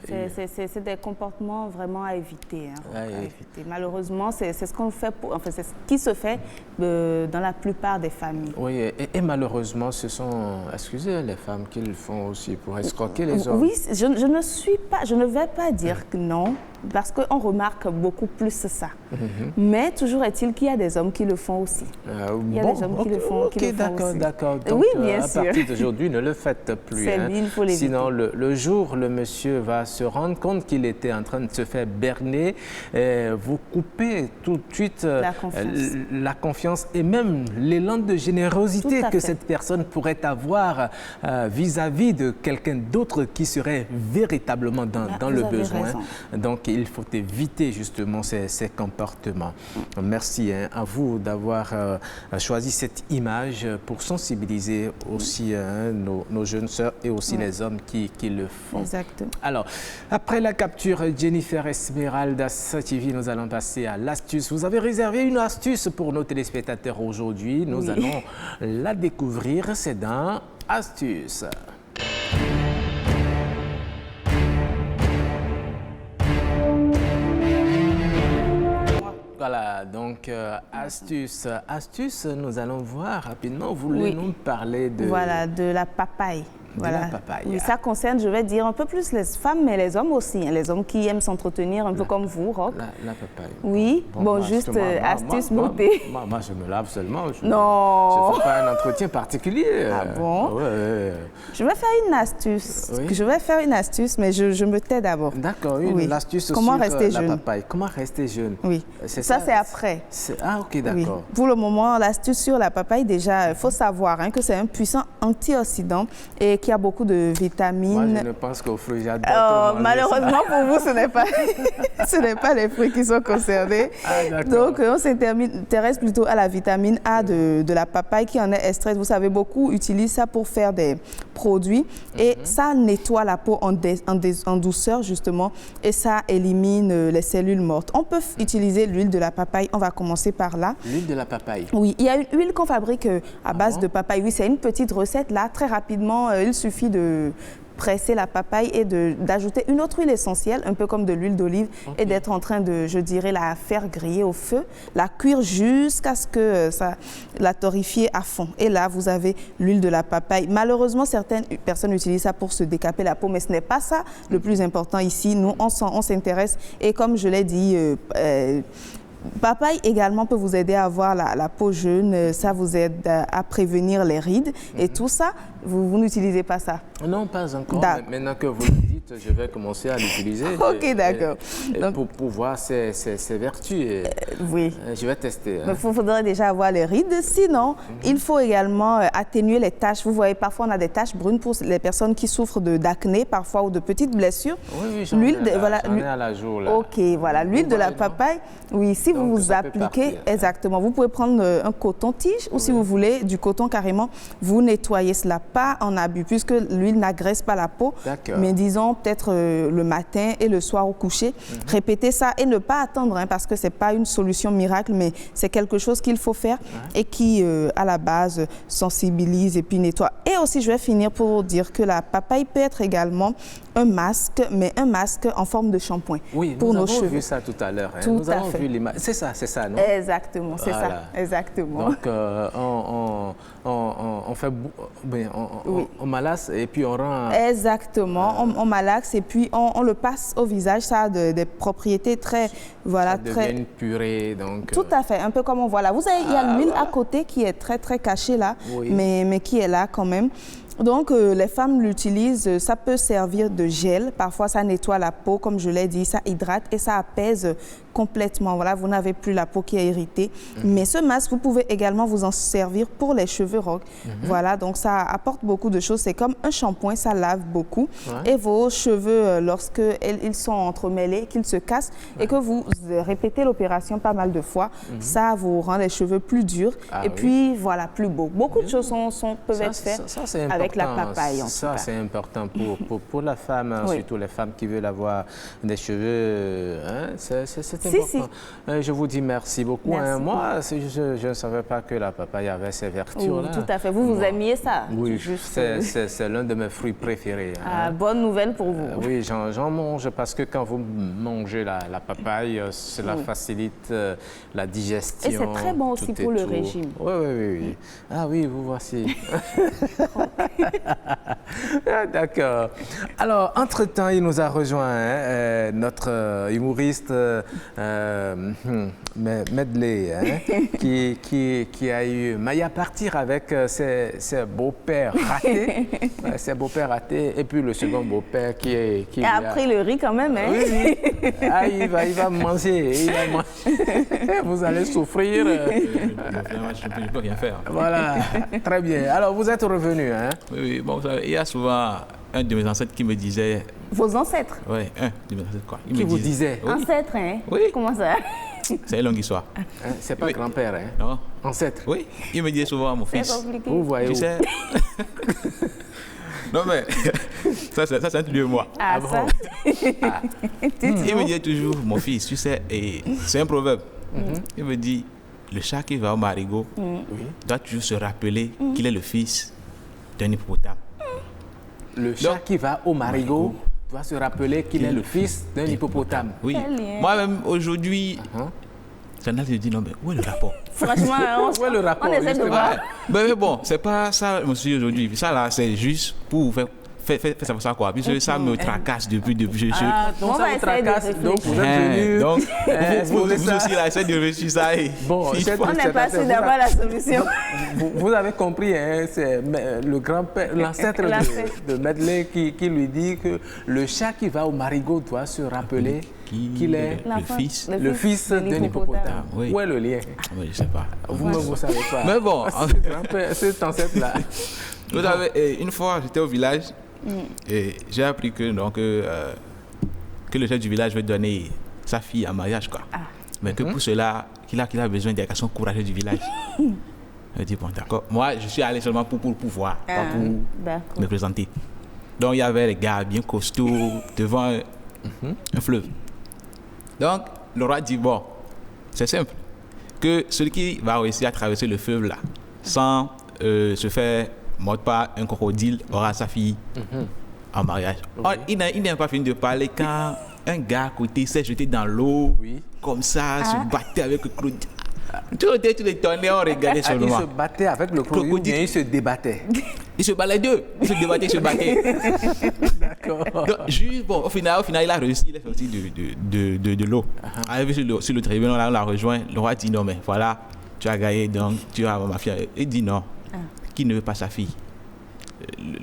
C'est des comportements vraiment à éviter. À éviter. Malheureusement, c'est ce qu'on fait, enfin, c'est ce qui se fait dans la plupart des familles. Oui, et malheureusement, ce sont, excusez, les femmes qui le font aussi pour escroquer les hommes. Oui, je ne vais pas dire que non, parce qu'on remarque beaucoup plus ça. Mais toujours est-il qu'il y a des hommes qui le font aussi. Il y a des hommes qui le font, aussi. D'accord. Donc, oui, bien sûr. À partir d'aujourd'hui, ne le faites plus. Il faut l'éviter. Sinon, le jour où le monsieur va se rendre compte qu'il était en train de se faire berner, vous coupez tout de suite la confiance et même l'élan de générosité que cette personne pourrait avoir vis-à-vis de quelqu'un d'autre qui serait véritablement dans le besoin. Raison. Donc, il faut éviter justement ces comportements. Merci à vous d'avoir choisi cette image pour sensibiliser aussi nos jeunes sœurs et aussi les hommes qui le font. Exactement. Alors, après la capture Jennifer Esmeralda TV, nous allons passer à l'astuce. Vous avez réservé une astuce pour nos téléspectateurs aujourd'hui. Nous allons la découvrir. C'est dans Astuce. Voilà, donc astuce, nous allons voir rapidement. Vous voulez nous parler de... Voilà, de la papaye. Voilà. La papaye. Oui, ça concerne, je vais dire, un peu plus les femmes, mais les hommes aussi. Les hommes qui aiment s'entretenir, un peu comme vous, Roch. La papaye. Oui, bon juste astuce beauté. Moi, je me lave seulement. Non. Je ne fais pas un entretien particulier. Ah bon? Je vais faire une astuce. Oui. Je vais faire une astuce, mais je me tais d'abord. D'accord, une astuce sur la papaye. Comment rester jeune? Oui, ça c'est après. Ah, ok, d'accord. Oui. Pour le moment, l'astuce sur la papaye, déjà, il faut savoir que c'est un puissant antioxydant et qu'il y a beaucoup de vitamines. Moi, je ne pense qu'aux fruits. J'adore. Malheureusement pour vous, ce n'est pas les fruits qui sont concernés. Ah, donc, on s'intéresse plutôt à la vitamine A de la papaye qui en est extraite. Vous savez, beaucoup utilisent ça pour faire des produits et ça nettoie la peau en douceur, justement, et ça élimine les cellules mortes. On peut utiliser l'huile de la papaye. On va commencer par là. L'huile de la papaye? Oui, il y a une huile qu'on fabrique à base de papaye. Oui, c'est une petite recette là. Très rapidement, il suffit de presser la papaye et d'ajouter une autre huile essentielle, un peu comme de l'huile d'olive, et d'être en train de, je dirais, la faire griller au feu, la cuire jusqu'à ce que la torréfier à fond. Et là, vous avez l'huile de la papaye. Malheureusement, certaines personnes utilisent ça pour se décaper la peau, mais ce n'est pas ça le plus important ici. Nous, on s'intéresse, et comme je l'ai dit, papaye également peut vous aider à avoir la peau jeune, ça vous aide à prévenir les rides et tout ça, vous n'utilisez pas ça? Non, pas encore. Maintenant que vous le dites, je vais commencer à l'utiliser. Ok, d'accord. Pour voir ses vertus. Oui. Je vais tester. Il faudrait déjà avoir les rides. Sinon, il faut également atténuer les taches. Vous voyez, parfois on a des taches brunes pour les personnes qui souffrent d'acné, parfois, ou de petites blessures. Oui, j'en ai à la jour, là. Ok, voilà. L'huile de la papaye, oui, si vous appliquez, exactement, vous pouvez prendre un coton-tige ou si vous voulez, du coton carrément, vous nettoyez cela, pas en abus, puisque l'huile n'agresse pas la peau. Mais disons, peut-être le matin et le soir au coucher, répétez ça et ne pas attendre, parce que ce n'est pas une solution miracle, mais c'est quelque chose qu'il faut faire et qui, à la base, sensibilise et puis nettoie. Et aussi, je vais finir pour dire que la papaye peut être également un masque, mais un masque en forme de shampoing pour nos cheveux. Nous avons vu ça tout à l'heure. Nous avons vu l'image. C'est ça, non? Exactement, c'est ça. Exactement. Donc, on fait... on malaxe et puis on rend... Exactement, on malaxe et puis on le passe au visage. Ça a des propriétés très... Voilà, ça devient une purée, donc... Tout à fait, un peu comme on voit là. Vous savez, il y a l'huile à côté qui est très, très cachée là, mais qui est là quand même. Donc, les femmes l'utilisent, ça peut servir de gel. Parfois, ça nettoie la peau, comme je l'ai dit, ça hydrate et ça apaise complètement. Voilà, vous n'avez plus la peau qui est irritée. Mais ce masque, vous pouvez également vous en servir pour les cheveux rock. Voilà, donc ça apporte beaucoup de choses. C'est comme un shampoing, ça lave beaucoup. Et vos cheveux, lorsque ils sont entremêlés, qu'ils se cassent et que vous répétez l'opération pas mal de fois, ça vous rend les cheveux plus durs et puis, voilà, plus beaux. Beaucoup de choses peuvent être faites avec avec la papaye. Ça, c'est important pour la femme, hein, surtout les femmes qui veulent avoir des cheveux. Hein, c'est important. Je vous dis merci beaucoup. Merci hein. Moi, je ne savais pas que la papaye avait ces vertus-là. Tout à fait. Vous aimiez ça? Oui, c'est l'un de mes fruits préférés. Hein. Bonne nouvelle pour vous. Oui, j'en mange parce que quand vous mangez la papaye, cela facilite la digestion. Et c'est très bon aussi pour le régime. Oui. Ah oui, vous voici. D'accord. Alors, entre-temps, il nous a rejoint notre humoriste Medley, qui a eu maille à partir avec ses beaux-pères ratés. Ses beaux-pères ratés. Et puis le second beau-père qui a pris le riz quand même. Hein? Oui. Ah, il va manger. Vous allez souffrir. Je ne peux rien faire. Voilà, très bien. Alors, vous êtes revenu, hein? Oui, bon, il y a souvent un de mes ancêtres qui me disait... Vos ancêtres? Oui, un de mes ancêtres, quoi. Qui vous disait? Oui. Ancêtre, hein? Oui. Comment ça? C'est une longue histoire. Hein, c'est pas grand-père, hein? Non. Ancêtre? Oui, il me disait souvent à mon fils. C'est compliqué. Vous voyez tu sais... Non, mais ça c'est un truc de moi. Ah, bon? Ça? Il me disait toujours, mon fils, tu sais, et c'est un proverbe. Il me dit, le chat qui va au marigot doit toujours se rappeler qu'il est le fils d'un hippopotame. Le chat qui va au marigot doit se rappeler qu'il est le fils d'un hippopotame. Oui. Moi-même, aujourd'hui, j'en ai dit, non, mais où est le rapport? Franchement, où est le rapport? On essaie de voir. Mais bon, c'est pas ça, monsieur, aujourd'hui. Ça, là, c'est juste pour vous faire ça quoi, puisque ça me tracasse depuis. Donc ça vous tracasse, donc vous êtes venu. Donc, vous aussi, là, essayez de réfléchir ça. Bon, on n'est pas sûr d'avoir la solution. Vous avez compris, hein, c'est le grand-père, l'ancêtre de Medley qui lui dit que le chat qui va au marigot doit se rappeler qu'il est le fils d'un hippopotame. Oui. Où est le lien? Je ne sais pas. Vous ne savez pas. Mais bon, cet ancêtre-là. Vous savez, une fois, j'étais au village. Et j'ai appris que le chef du village veut donner sa fille en mariage, quoi. Mais que pour cela, qu'il a besoin des garçons courageux du village. Je dis, bon, d'accord. Moi, je suis allé seulement pour le pouvoir, pas pour me présenter. Donc, il y avait les gars bien costauds devant un fleuve. Donc, le roi dit, bon, c'est simple, que celui qui va réussir à traverser le fleuve là, sans se faire mordre par un crocodile, aura sa fille en mariage. Oh, il n'a pas fini de parler quand un gars à côté s'est jeté dans l'eau, comme ça, se battait avec le crocodile. Tous les tonnerres, on regardait seulement. Il se battait avec le crocodile, il se débattait. Il se battait les deux. Il se battait. D'accord. Donc, juste, bon, au final, il a réussi, il est sorti de l'eau. Arrivé sur le tribunal, on l'a rejoint. Le roi dit non, mais voilà, tu as gagné, donc tu as ma fille. Il dit non. Qui ne veut pas sa fille?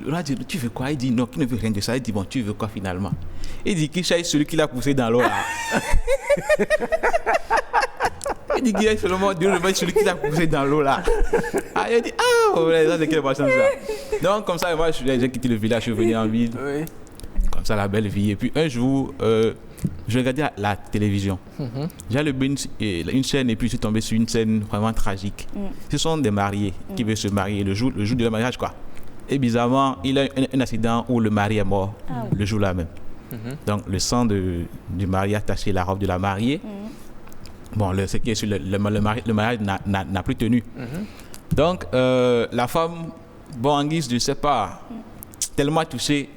Le roi dit, tu veux quoi? Il dit non, qui ne veut rien de ça. Il dit, bon, tu veux quoi finalement? Il dit qu'il cherche celui qui l'a poussé dans l'eau là. Il dit qu'il y a seulement celui qui l'a poussé dans l'eau là. Ah, il dit, ça c'est quelle personne ça? Donc comme ça, moi j'ai quitté le village, je suis venu en ville. Oui. Comme ça, la belle vie. Et puis un jour, je regardais la télévision. J'ai allumé une chaîne et puis je suis tombé sur une scène vraiment tragique. Ce sont des mariés qui veulent se marier le jour de leur mariage, quoi. Et bizarrement, il y a un accident où le mari est mort le jour-là même. Donc le sang du mari a taché la robe de la mariée. Bon, ce qui est sur le mariage n'a plus tenu. Donc la femme, bon, en guise de, je sais pas, tellement touchée,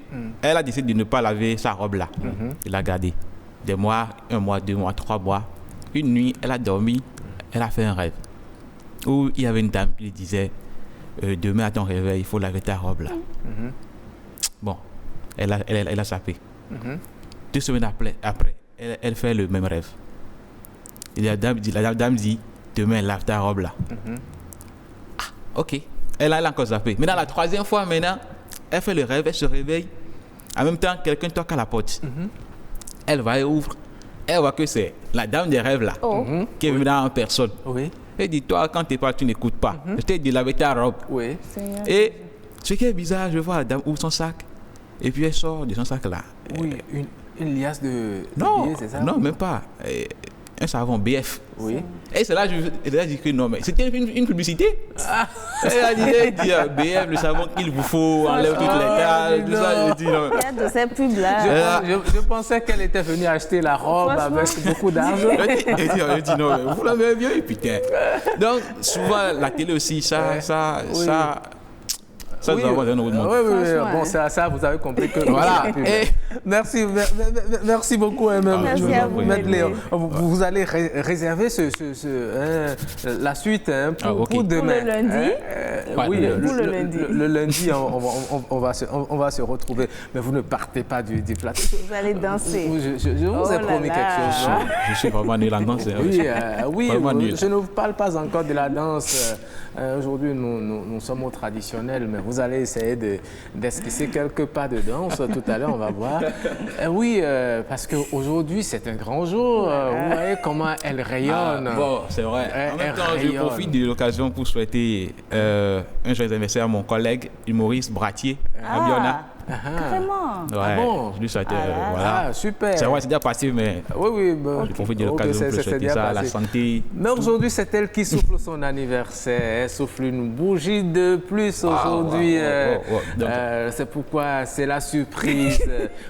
elle a décidé de ne pas laver sa robe là. Elle l'a gardée. Des mois, 1 mois, 2 mois, 3 mois. Une nuit, elle a dormi, elle a fait un rêve où il y avait une dame qui lui disait demain à ton réveil, il faut laver ta robe là. Bon, elle a sapé. 2 semaines après, elle fait le même rêve. Et la dame dit demain, lave ta robe là. Ok. Elle a encore zappé. Mais dans la 3e fois maintenant, elle fait le rêve, elle se réveille. En même temps, quelqu'un toque à la porte. Elle va et ouvre. Elle voit que c'est la dame des rêves là, qui est venue en personne. Elle dit, toi, quand tu parles, tu n'écoutes pas. Je t'ai dit, laver ta robe. Et ce qui est bizarre, je vois la dame ouvre son sac. Et puis elle sort de son sac là. Oui, une liasse de non, billets, c'est ça? Non, même pas. un savon BF. Oui. Et c'est là que je dit que non, mais c'était une publicité. Elle a dit BF, le savon qu'il vous faut, enlève toutes les taches, tout ça. Je dis non. Il y a de ces pubs-là. Je pensais qu'elle était venue acheter la robe avec beaucoup d'argent. Je dis non, vous l'avez bien, putain. Donc, souvent, la télé aussi, ça oui, doit avoir un autre monde. Oui. Bon, ça, vous avez compris que... Voilà. Merci beaucoup, Merci à vous. Vous allez réserver la suite pour demain. Pour le lundi. Oui, le lundi. Le lundi, on va se retrouver. Mais vous ne partez pas du plateau. Vous allez danser. Je vous ai promis quelque chose. Je suis vraiment nul en danse. Oui, je ne vous parle pas encore de la danse. Aujourd'hui, nous sommes au traditionnel, mais vous allez essayer d'esquisser quelques pas de danse. Tout à l'heure, on va voir. Oui, parce qu'aujourd'hui, c'est un grand jour. Vous voyez comment elle rayonne. Bon, c'est vrai. En même temps, je profite de l'occasion pour souhaiter un joyeux anniversaire à mon collègue humoriste Bratier, Abiona. Carrément. Ouais, bon. Je lui souhaite, voilà. Super. C'est vrai, c'est déjà passé, mais oui, je profite de l'occasion pour souhaiter ça, la santé. Mais aujourd'hui, c'est elle qui souffle son anniversaire. Elle souffle une bougie de plus aujourd'hui. C'est pourquoi c'est la surprise.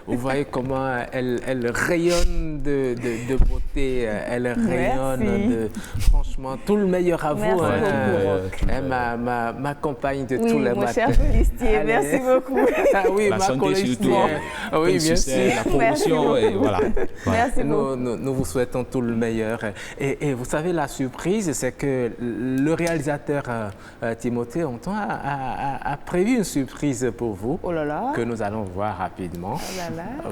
Vous voyez comment elle rayonne de beauté. Elle rayonne franchement, tout le meilleur à vous. Elle m'accompagne de tous les matins. Mon cher Colistier, merci beaucoup. La santé surtout, oui, bien sûr. La promotion, et voilà. Merci beaucoup. Nous vous souhaitons tout le meilleur. Et vous savez, la surprise, c'est que le réalisateur Timothée Honton a prévu une surprise pour vous que nous allons voir rapidement.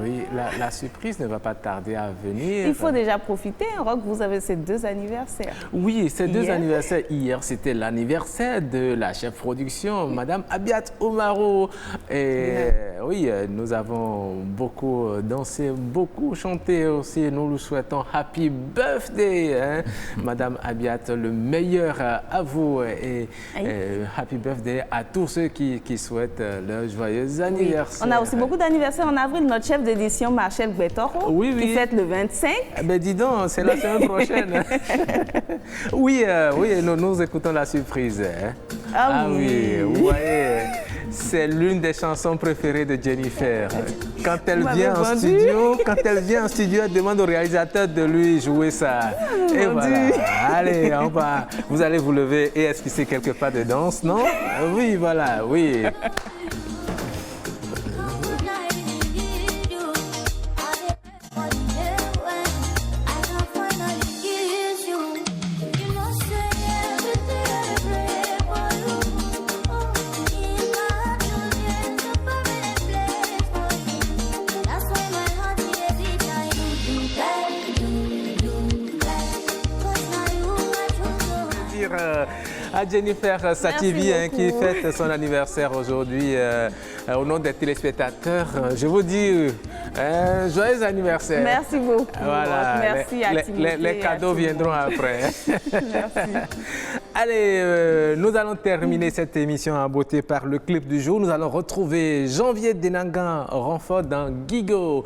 Oui, la surprise ne va pas tarder à venir. Il faut déjà profiter, Roch, vous avez ces 2 anniversaires. Oui, ces 2 anniversaires. Hier, c'était l'anniversaire de la chef production, Madame Abiat Omaro. Et oui, nous avons beaucoup dansé, beaucoup chanté aussi. Nous lui souhaitons Happy Birthday, Madame Abiat, le meilleur à vous. Et Happy Birthday à tous ceux qui souhaitent leur joyeux anniversaire. On a aussi beaucoup d'anniversaires en avril. Notre chef d'édition, Marcel Betoro, qui fête le 25. Ben dis donc, c'est la semaine prochaine. Oui, nous écoutons la surprise. Oui, vous voyez, c'est l'une des chansons préférées de Jennifer. Quand elle vient en studio, elle demande au réalisateur de lui jouer ça. Et voilà. Allez, vous allez vous lever et esquisser quelques pas de danse, non? Oui, voilà, oui. À Jennifer Sativi qui fête son anniversaire aujourd'hui. Au nom des téléspectateurs, je vous dis joyeux anniversaire. Merci beaucoup. Voilà, merci à Timothée. Les cadeaux viendront après. Merci. Allez, nous allons terminer cette émission en beauté par le clip du jour. Nous allons retrouver Janvier Denangan Renfort dans Gigo.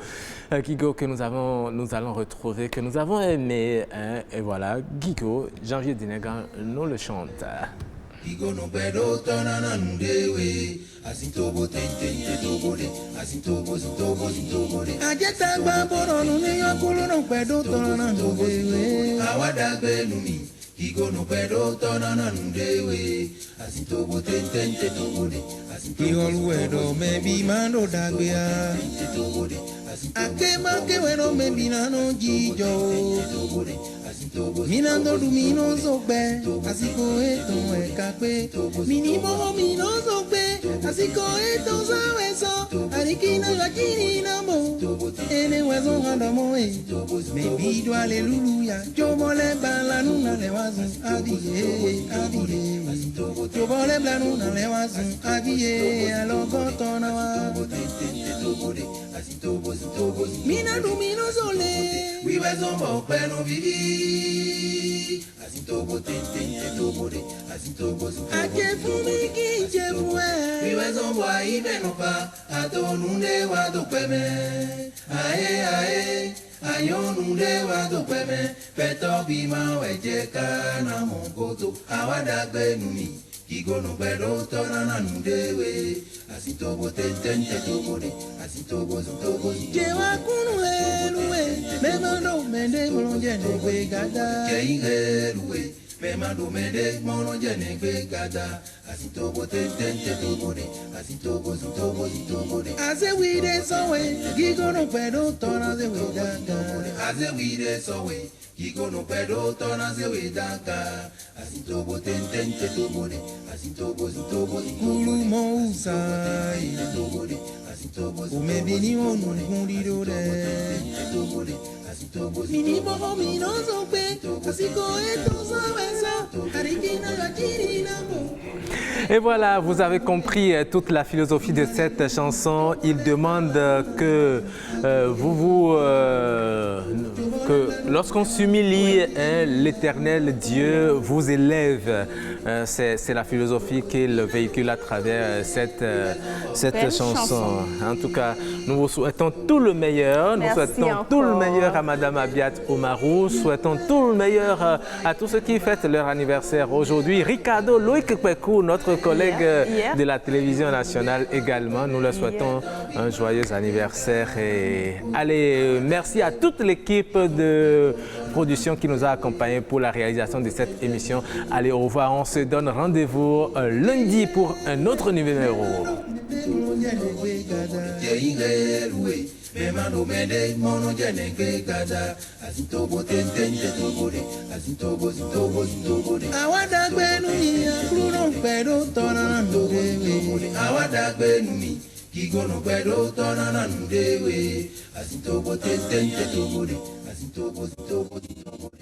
Gigo que nous allons retrouver, que nous avons aimé. Et voilà, Gigo, Janvier Denangan nous le chante. Gigo no pedo tonana nundewe asintobo tente tobode asintobo zintobode ajeta gbamboro nuni yakulu no pedo tonana nundewe awada gbe numi Gigo no pedo tonana nundewe asintobo tente tobode Ioluedo mebi mando dagbea Akema ke weno mebi nano jijo Minando lumino zogbe asiko eton eka pe minimo mino zogbe asiko eton zaweso arikina lakini namo ene wezo handamo mebi do hallelujah jomole balanu na lewazu abiye jomole balanu na lewazu abiye alogoto na wa mina lumino zole wiwezo mo penu bibi asintobo tente tobode asintobo ake fumi kinje fue wiwezo bwa ibenopa atonunde wa dopeme ae Ayo nunde wado peme, peto bima wejeka na mongoto, awada gbenumi. Kigo no bedo tona na nundewe, asitobo tente tobode, asitobo zitobo. Jewa kunu heruwe, memando mende molonje negwe gada. Heruwe, memando mende molonje negwe gada. Asitobo tente tobode, asitobo zitobo zitobode. Ase wide sowe, kigo no bedo tona ze wedaka. Ase wide sowe. Kigo no pedo tona se wedaka, asintobo tente tobode, asintobo zitobo zikulu mousai, asintobo umebini onu kundido de, mini boho minozo pe, asiko eto zawesa, arikina yakirina mo. Et voilà, vous avez compris toute la philosophie de cette chanson. Il demande que que lorsqu'on s'humilie, l'Éternel Dieu vous élève. C'est la philosophie qu'il véhicule à travers cette chanson. En tout cas, nous vous souhaitons tout le meilleur. Nous souhaitons tout le meilleur à Madame Abiat Oumarou. Souhaitons tout le meilleur à tous ceux qui fêtent leur anniversaire aujourd'hui. Ricardo Loïc Kwekou, notre collègue de la télévision nationale également. Nous leur souhaitons un joyeux anniversaire. Et allez, merci à toute l'équipe de production qui nous a accompagnés pour la réalisation de cette émission. Allez, au revoir. On se donne rendez-vous lundi pour un autre numéro. Memando mende mono jene ke kada asintobo tente tobode asintobo sintobo sintobode awada gbenu mi akruno pedo tona ndewe awada gbenu mi kigono pedo tona ndewe asintobo tente tobode asintobo sintobo sintobode